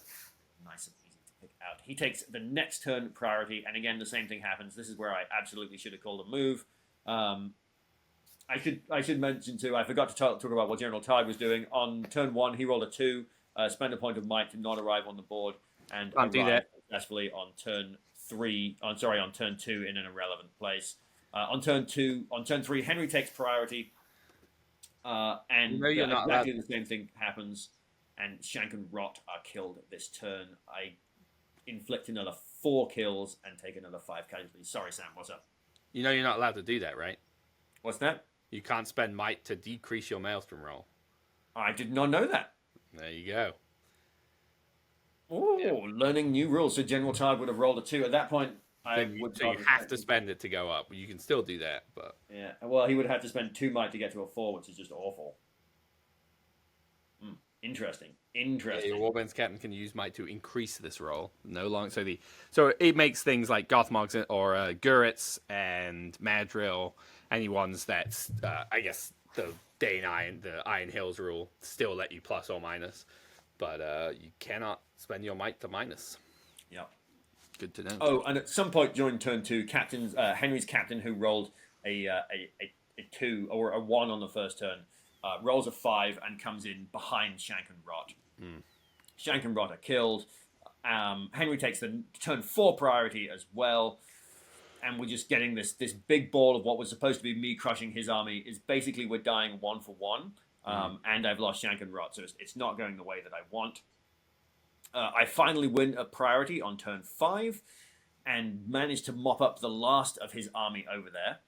nice and easy to pick out. He takes the next turn priority, and again the same thing happens. This is where I absolutely should have called a move. I should mention too, I forgot to talk about what General Tard was doing. On turn 1, he rolled a 2, spend a point of might to not arrive on the board, and arrive successfully on turn 2 in an irrelevant place. On turn 3, Henry takes priority, and exactly the same thing happens, and Shank and Rot are killed this turn. I inflict another 4 kills and take another 5 casualties. Sorry, Sam, what's up? You know you're not allowed to do that, right? What's that? You can't spend might to decrease your maelstrom roll. I did not know that. There you go. Oh, learning new rules. So General Tard would have rolled a 2 at that point. You have to spend it to go up. You can still do that, but yeah. Well, he would have had to spend 2 might to get to a 4, which is just awful. Interesting. Yeah, your Warband's captain can use might to increase this roll. No longer so it makes things like Gothmogs or Gurits and Madril, any ones that's I guess the Dane Iron, the Iron Hills rule still let you plus or minus, but you cannot spend your might to minus. Yeah. Good to know. Oh, and at some point during turn 2, Henry's captain, who rolled a 2 or a 1 on the first turn, rolls a 5 and comes in behind Shank and Rot. Shank and Rot are killed. Henry takes the turn 4 priority as well, and we're just getting this big ball of what was supposed to be me crushing his army. Is basically we're dying 1 for 1, and I've lost Shank and Rot, so it's not going the way that I want. I finally win a priority on turn 5 and manage to mop up the last of his army over there.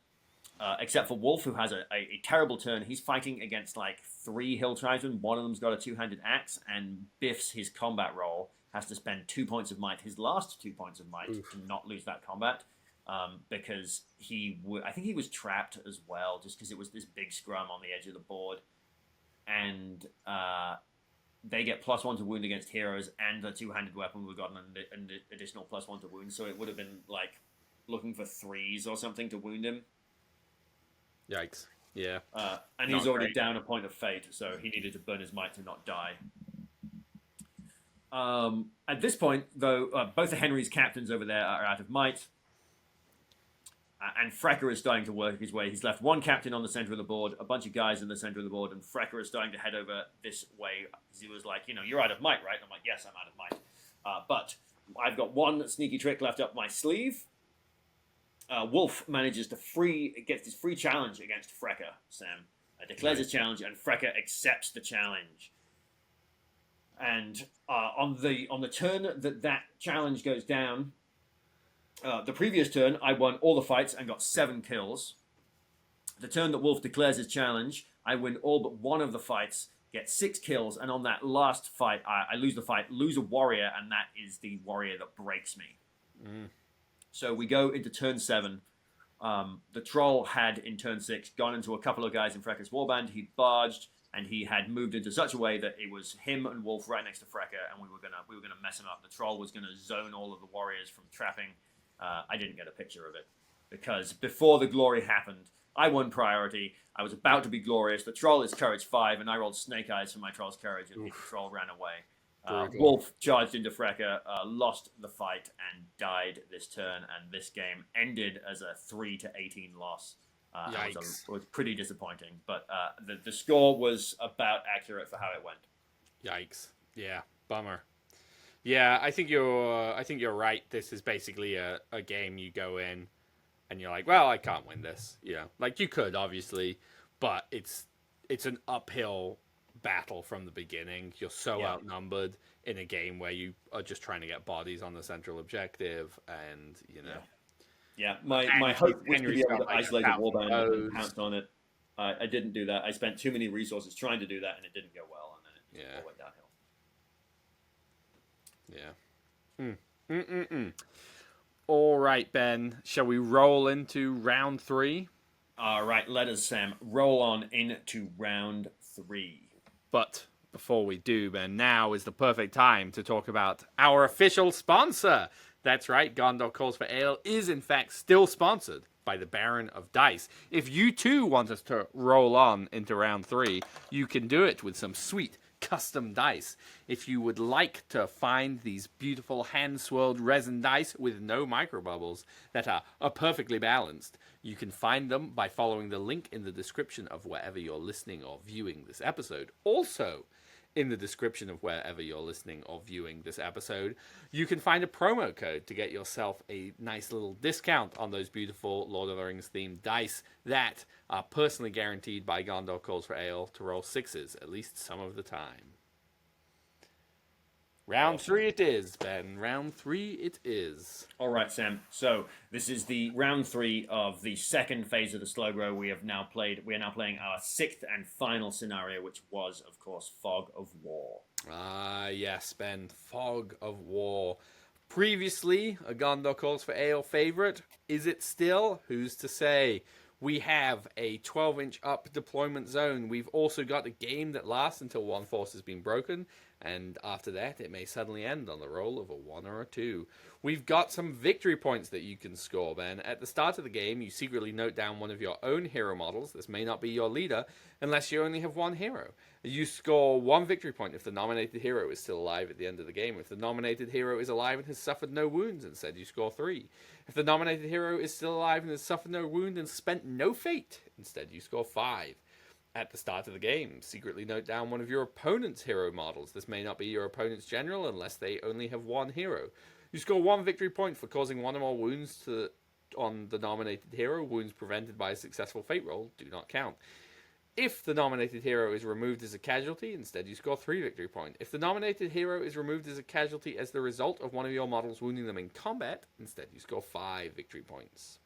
Except for Wolf, who has a terrible turn. He's fighting against like 3 hill tribesmen. One of them's got a 2-handed axe, and biffs his combat roll. Has to spend 2 points of might, his last 2 points of might, to not lose that combat. Because I think he was trapped as well, just because it was this big scrum on the edge of the board. And they get +1 to wound against heroes, and the 2-handed weapon would have gotten an additional +1 to wound. So it would have been like looking for 3s or something to wound him. Yikes. Yeah. And he's already down a point of fate, so he needed to burn his might to not die. At this point, though, both of Henry's captains over there are out of might. And Frecker is starting to work his way. He's left 1 captain on the center of the board, a bunch of guys in the center of the board, and Frecker is starting to head over this way. He was like, you're out of might, right? I'm like, yes, I'm out of might. But I've got 1 sneaky trick left up my sleeve. Wolf manages to gets his free challenge against Frecker, Sam. Declares his challenge, and Frecker accepts the challenge. And on the turn that challenge goes down, the previous turn, I won all the fights and got 7 kills. The turn that Wolf declares his challenge, I win all but 1 of the fights, get 6 kills, and on that last fight, I lose the fight, lose a warrior, and that is the warrior that breaks me. So we go into turn 7. The troll had, in turn 6, gone into a couple of guys in Frekka's warband. He barged, and he had moved into such a way that it was him and Wolf right next to Frekka, and we were gonna mess him up. The troll was gonna zone all of the warriors from trapping. I didn't get a picture of it because before the glory happened, I won priority. I was about to be glorious. The troll is courage 5, and I rolled snake eyes for my troll's courage, and the troll ran away. Wolf charged into Frekka, lost the fight, and died this turn, and this game ended as a 3-18 loss. It was pretty disappointing, but the score was about accurate for how it went. Yikes! Yeah, bummer. Yeah, I think you're right. This is basically a game you go in, and you're like, well, I can't win this. Like you could obviously, but it's an uphill battle from the beginning. You're so outnumbered in a game where you are just trying to get bodies on the central objective, and Yeah, my hope was to be able to isolate a warband and pounce on it. I didn't do that. I spent too many resources trying to do that, and it didn't go well, and then it all went downhill. Yeah. All right, Ben. Shall we roll into round 3? All right, let us, Sam, roll on into round 3. But before we do, Ben, now is the perfect time to talk about our official sponsor. That's right, Gondor Calls for Ale is in fact still sponsored by the Baron of Dice. If you too want us to roll on into round 3, you can do it with some sweet custom dice. If you would like to find these beautiful hand-swirled resin dice with no microbubbles that are perfectly balanced, you can find them by following the link in the description of wherever you're listening or viewing this episode. Also, in the description of wherever you're listening or viewing this episode, you can find a promo code to get yourself a nice little discount on those beautiful Lord of the Rings themed dice that are personally guaranteed by Gondor Calls for Ale to roll 6s at least some of the time. Round 3 it is, Ben. Round 3 it is. All right, Sam. So this is the round 3 of the second phase of the slow grow. We are now playing our 6th and final scenario, which was, of course, Fog of War. Ah, yes, Ben. Fog of War. Previously, a Gondor Calls for Ale favorite. Is it still? Who's to say? We have a 12-inch up deployment zone. We've also got a game that lasts until one force has been broken, and after that, it may suddenly end on the roll of a 1 or a 2. We've got some victory points that you can score, Ben. At the start of the game, you secretly note down one of your own hero models. This may not be your leader, unless you only have one hero. You score 1 victory point if the nominated hero is still alive at the end of the game. If the nominated hero is alive and has suffered no wounds, instead you score 3. If the nominated hero is still alive and has suffered no wound and spent no fate, instead you score 5. At the start of the game, secretly note down one of your opponent's hero models. This may not be your opponent's general unless they only have one hero. You score 1 victory point for causing 1 or more wounds on the nominated hero. Wounds prevented by a successful fate roll do not count. If the nominated hero is removed as a casualty, instead you score 3 victory points. If the nominated hero is removed as a casualty as the result of one of your models wounding them in combat, instead you score 5 victory points.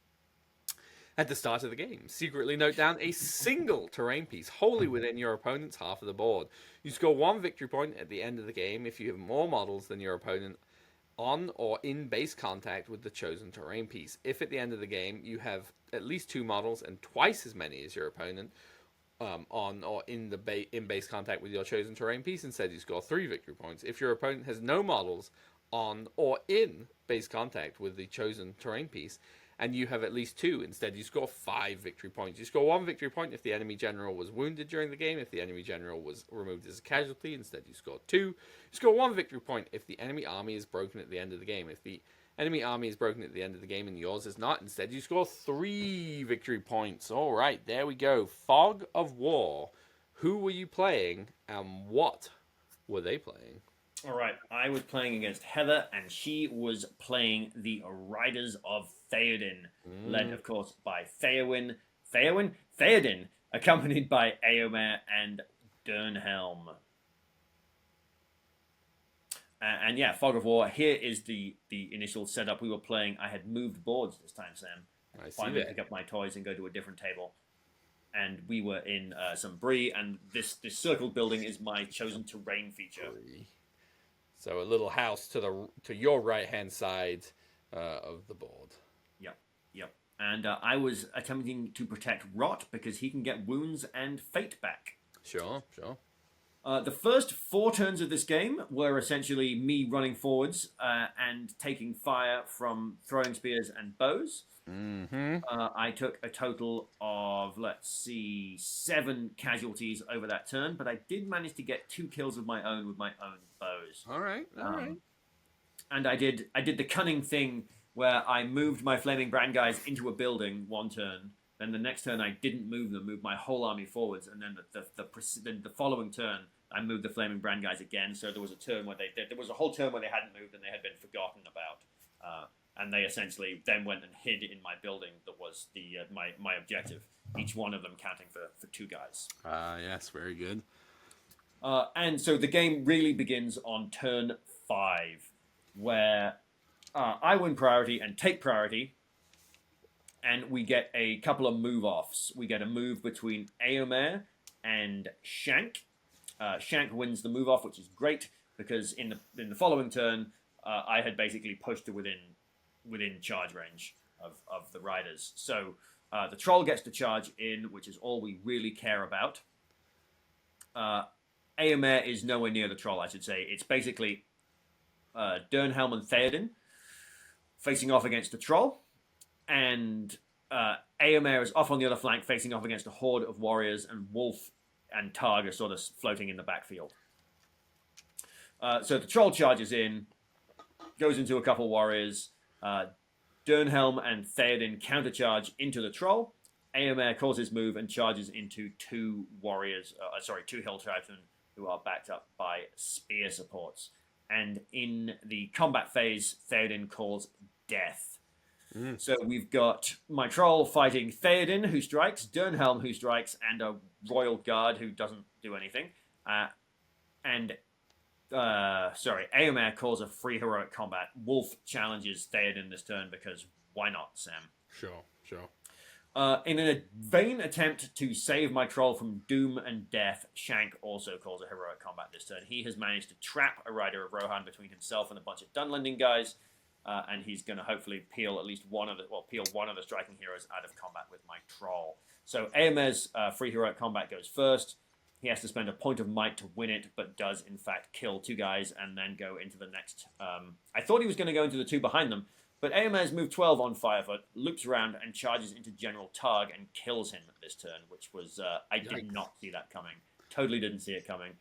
At the start of the game, secretly note down a single terrain piece wholly within your opponent's half of the board. You score 1 victory point at the end of the game if you have more models than your opponent on or in base contact with the chosen terrain piece. If at the end of the game you have at least 2 models and twice as many as your opponent on or in base contact with your chosen terrain piece, instead you score 3 victory points. If your opponent has no models on or in base contact with the chosen terrain piece, and you have at least 2, instead you score 5 victory points. You score 1 victory point if the enemy general was wounded during the game. If the enemy general was removed as a casualty, instead you score 2. You score 1 victory point if the enemy army is broken at the end of the game. If the enemy army is broken at the end of the game and yours is not, instead you score 3 victory points. All right, there we go. Fog of War. Who were you playing and what were they playing? All right, I was playing against Heather, and she was playing the Riders of Theoden, led, of course, by Theoden, accompanied by Eomer and Dernhelm. And yeah, Fog of War. Here is the initial setup we were playing. I had moved boards this time, Sam. I see Finally that. pick up my toys and go to a different table. And we were in some brie, and this circled building is my chosen terrain feature. So a little house to your right hand side of the board. Yep. and I was attempting to protect Rot because he can get wounds and fate back. Sure. The first 4 turns of this game were essentially me running forwards and taking fire from throwing spears and bows. Mm-hmm. I took a total of, 7 casualties over that turn, but I did manage to get 2 kills of my own with my own bows. All right. And I did the cunning thing where I moved my flaming brand guys into a building one turn. Then the next turn I didn't move them, moved my whole army forwards, and then the following turn I moved the flaming brand guys again. So there was a turn where there was a whole turn where they hadn't moved and they had been forgotten about, and they essentially then went and hid in my building. That was my objective. Each one of them counting for 2 guys. Yes, very good. And so the game really begins on turn 5, where I win priority and take priority. And we get a couple of move-offs. We get a move between Éomer and Shank. Shank wins the move-off, which is great, because in the following turn, I had basically pushed to within charge range of the riders. So the troll gets to charge in, which is all we really care about. Éomer is nowhere near the troll, I should say. It's basically Dernhelm and Theoden facing off against the troll. And Éomer is off on the other flank, facing off against a horde of warriors, and Wolf and Targ are sort of floating in the backfield. So the troll charges in, goes into a couple warriors. Dernhelm and Theoden countercharge into the troll. Éomer calls his move and charges into 2 warriors, 2 hill tribesmen who are backed up by spear supports. And in the combat phase, Theoden calls death. So we've got my troll fighting Theoden, who strikes, Dernhelm, who strikes, and a royal guard who doesn't do anything. Éomer calls a free heroic combat. Wolf challenges Theoden this turn because why not, Sam? Sure. In a vain attempt to save my troll from doom and death, Shank also calls a heroic combat this turn. He has managed to trap a rider of Rohan between himself and a bunch of Dunlending guys. And he's going to hopefully peel one of the striking heroes out of combat with my troll. So Éomer's free heroic combat goes first. He has to spend a point of might to win it, but does in fact kill 2 guys and then go into the next. I thought he was going to go into the 2 behind them, but Éomer's move 12 on Firefoot loops around and charges into General Targ and kills him this turn, which was I did not see that coming. Totally didn't see it coming.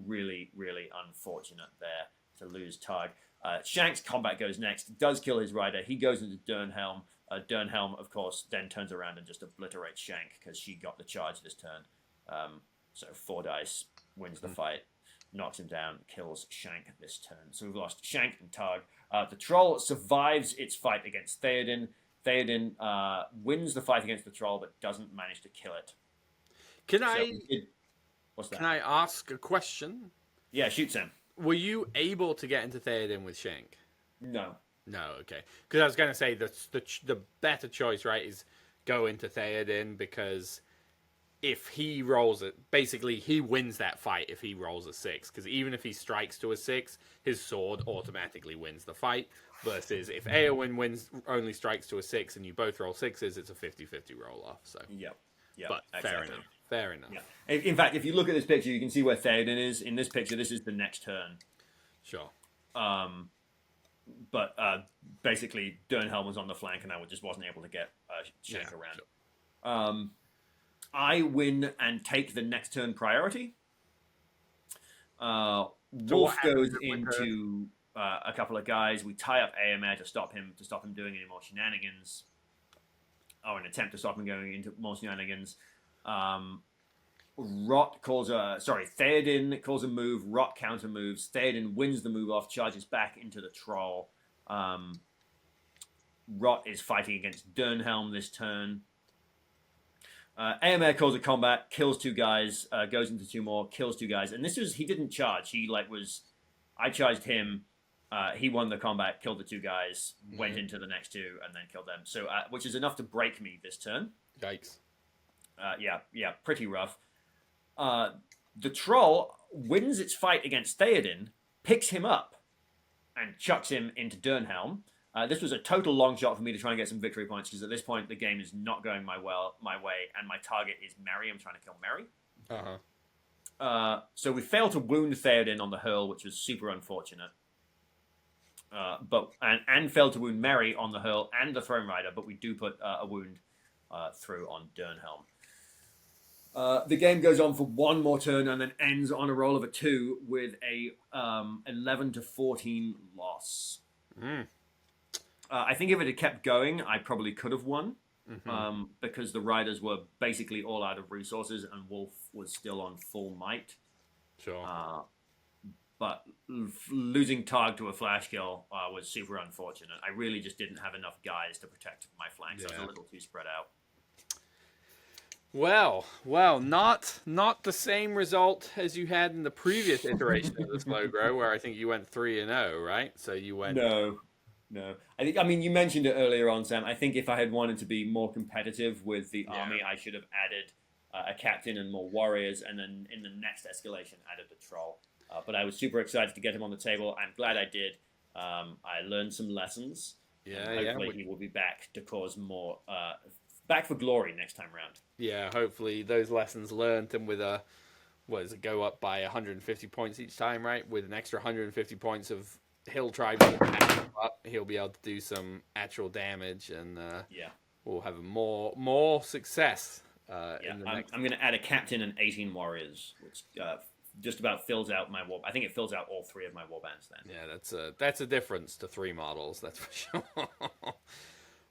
Really, really unfortunate there to lose Targ. Shank's combat goes next, does kill his rider. He goes into Dernhelm. Dernhelm, of course, then turns around and just obliterates Shank because she got the charge this turn. So 4 dice, wins the fight, knocks him down, kills Shank this turn. So we've lost Shank and Targ. The troll survives its fight against Theoden. Theoden wins the fight against the troll but doesn't manage to kill it. What's that? Can I ask a question? Yeah, shoot, Sam. Were you able to get into Theoden with Shank? No. No, okay. Because I was going to say the better choice, right, is go into Theoden, because if he rolls it, basically he wins that fight if he rolls a 6. Because even if he strikes to a 6, his sword automatically wins the fight. Versus if Éowyn only strikes to a 6 and you both roll 6s, it's a 50-50 roll off. So yeah, but exactly. Fair enough. Yeah. In fact, if you look at this picture, you can see where Theoden is. In this picture, this is the next turn. Sure. But basically, Dernhelm was on the flank, and I just wasn't able to get Shank around. Sure. I win and take the next turn priority. Wolf goes into a couple of guys. We tie up Éomer to stop him doing any more shenanigans, or an attempt to stop him going into more shenanigans. Theoden calls a move. Rot counter moves. Theoden wins the move off, charges back into the troll. Rot is fighting against Dernhelm this turn. Éomer calls a combat, kills 2 guys, goes into 2 more, kills 2 guys. And he didn't charge. I charged him. He won the combat, killed the 2 guys, went into the next 2, and then killed them. So, which is enough to break me this turn. Yikes. Yeah, pretty rough. The troll wins its fight against Theoden, picks him up, and chucks him into Dernhelm. This was a total long shot for me to try and get some victory points because at this point the game is not going my way, and my target is Merry. I'm trying to kill Merry. So we failed to wound Theoden on the hurl, which was super unfortunate. And failed to wound Merry on the hurl and the Throne Rider, but we do put a wound through on Dernhelm. The game goes on for one more turn and then ends on a roll of a 2 with a 11-14 loss. I think if it had kept going, I probably could have won. Because the riders were basically all out of resources and Wolf was still on full might. Sure. But losing Targ to a flash kill was super unfortunate. I really just didn't have enough guys to protect my flanks. I was a little too spread out. Well, not the same result as you had in the previous iteration of the slow grow, where I think you went 3-0, right? So you went No. I mean, you mentioned it earlier on, Sam. I think if I had wanted to be more competitive with the army, I should have added a captain and more warriors, and then in the next escalation added a troll. But I was super excited to get him on the table. I'm glad I did. I learned some lessons. Hopefully he will be back to cause more, back for glory next time round. Yeah, hopefully those lessons learned, and with go up by 150 points each time, right? With an extra 150 points of hill tribe up, he'll be able to do some actual damage, and we'll have more success. I'm going to add a captain and 18 warriors, which just about fills out my war. I think it fills out all 3 of my warbands then. Yeah, that's a difference to 3 models, that's for sure.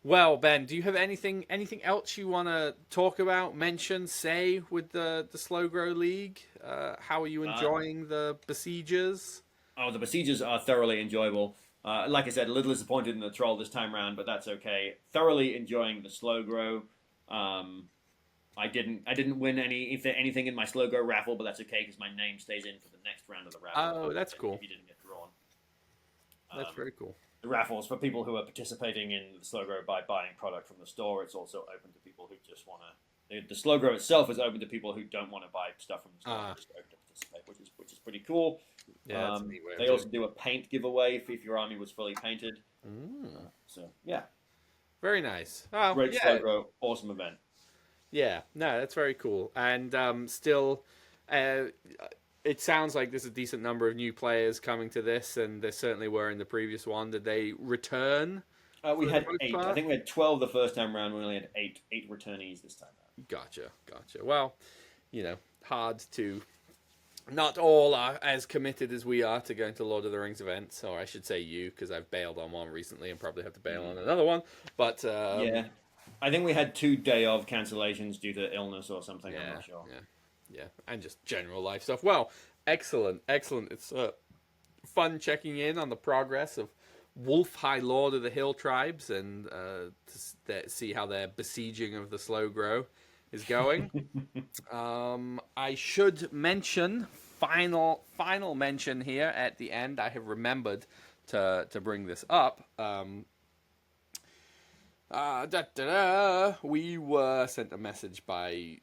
Well, Ben, do you have anything else you want to talk about, mention, say with the Slow Grow League? How are you enjoying the Besiegers? Oh, the Besiegers are thoroughly enjoyable. Like I said, a little disappointed in the troll this time round, but that's okay. Thoroughly enjoying the Slow Grow. I didn't win anything in my Slow Grow raffle, but that's okay because my name stays in for the next round of the raffle. Oh, that's cool. If you didn't get drawn. That's very cool. The raffles for people who are participating in the Slow Grow by buying product from the store. It's also open to people who just want to. The Slow Grow itself is open to people who don't want to buy stuff from the store. Just open to participate, which is pretty cool. Yeah, they also do a paint giveaway if your army was fully painted. So yeah, very nice. Oh, great Slow Grow, awesome event. Yeah, no, that's very cool. And still, it sounds like there's a decent number of new players coming to this, and there certainly were in the previous one. Did they return? We had 8. I think we had 12 the first time round. We only had 8 returnees this time round. Gotcha. Well, hard to. Not all are as committed as we are to going to Lord of the Rings events, or I should say you, because I've bailed on one recently and probably have to bail on another one. But I think we had 2 day of cancellations due to illness or something. I'm not sure. Yeah, and just general life stuff. Well, excellent. It's fun checking in on the progress of Wolf High Lord of the Hill tribes and to see how their besieging of the Slow Grow is going. I should mention, final mention here at the end. I have remembered to bring this up. We were sent a message by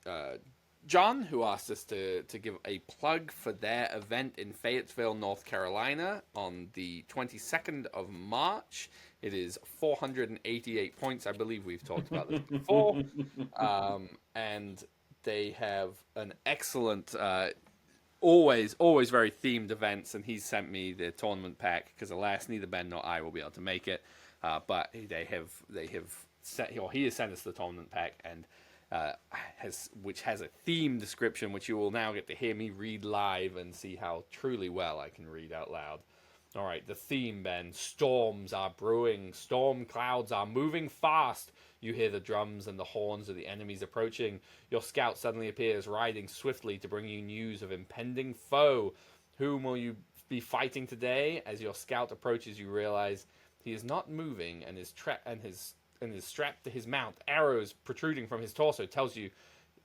John, who asked us to give a plug for their event in Fayetteville, North Carolina on the 22nd of March. It is 488 points. I believe we've talked about this before. And they have an excellent, always very themed events. And he's sent me the tournament pack because alas, neither Ben nor I will be able to make it. But he has sent us the tournament pack and which has a theme description, which you will now get to hear me read live and see how truly well I can read out loud. All right, the theme, Ben. Storms are brewing. Storm clouds are moving fast. You hear the drums and the horns of the enemies approaching. Your scout suddenly appears, riding swiftly to bring you news of impending foe. Whom will you be fighting today? As your scout approaches, you realize he is not moving and is strapped to his mount. Arrows protruding from his torso tells you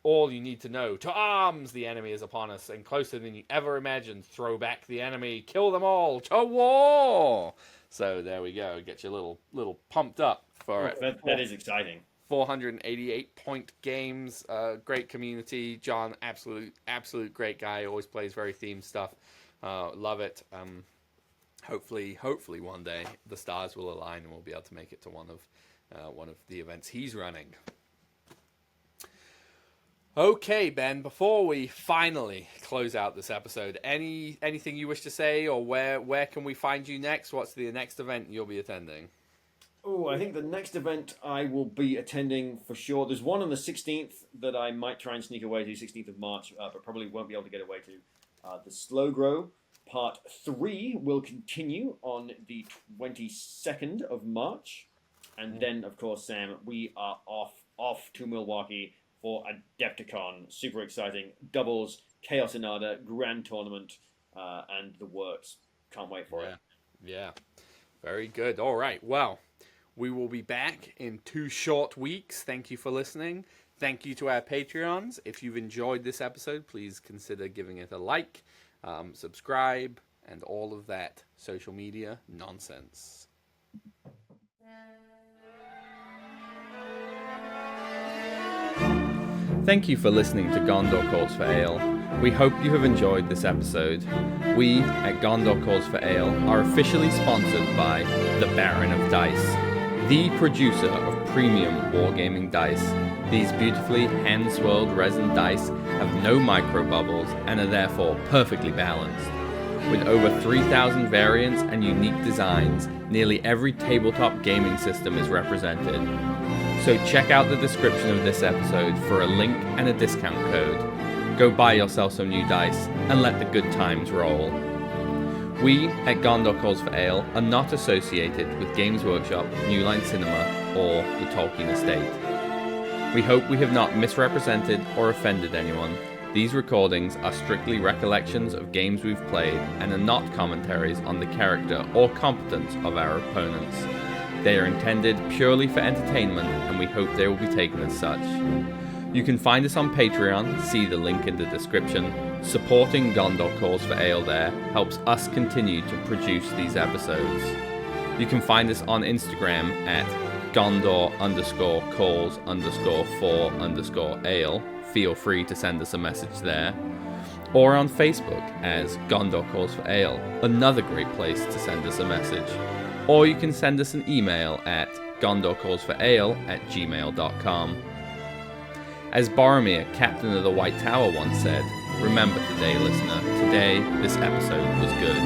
all you need to know. To arms! The enemy is upon us, and closer than you ever imagined. Throw back the enemy. Kill them all. To war! So there we go. Get you a little pumped up for it. That is exciting. 488 point games. Great community. John, absolute great guy. Always plays very themed stuff. Love it. hopefully one day the stars will align and we'll be able to make it to one of the events he's running. Okay, Ben, before we finally close out this episode, anything you wish to say, or where can we find you next? What's the next event you'll be attending? Oh, I think the next event I will be attending for sure. There's one on the 16th that I might try and sneak away to, 16th of March, but probably won't be able to get away to. The Slow Grow Part 3 will continue on the 22nd of March. And then, of course, Sam, we are off to Milwaukee for Adepticon. Super exciting. Doubles, Chaos Inada, Grand Tournament, and the works. Can't wait for it. Yeah. Very good. All right. Well, we will be back in 2 short weeks. Thank you for listening. Thank you to our Patreons. If you've enjoyed this episode, please consider giving it a like, subscribe, and all of that social media nonsense. Thank you for listening to Gondor Calls for Ale. We hope you have enjoyed this episode. We, at Gondor Calls for Ale, are officially sponsored by the Baron of Dice, the producer of premium wargaming dice. These beautifully hand-swirled resin dice have no microbubbles and are therefore perfectly balanced. With over 3,000 variants and unique designs, nearly every tabletop gaming system is represented. So check out the description of this episode for a link and a discount code. Go buy yourself some new dice and let the good times roll. We at Gondor Calls for Ale are not associated with Games Workshop, New Line Cinema, or the Tolkien Estate. We hope we have not misrepresented or offended anyone. These recordings are strictly recollections of games we've played and are not commentaries on the character or competence of our opponents. They are intended purely for entertainment, and we hope they will be taken as such. You can find us on Patreon, see the link in the description. Supporting Gondor Calls for Ale there helps us continue to produce these episodes. You can find us on Instagram at Gondor_calls_for_ale. Feel free to send us a message there. Or on Facebook as Gondor Calls for Ale, another great place to send us a message. Or you can send us an email at gondorcallsforale@gmail.com. As Boromir, Captain of the White Tower, once said, remember today, listener, today this episode was good.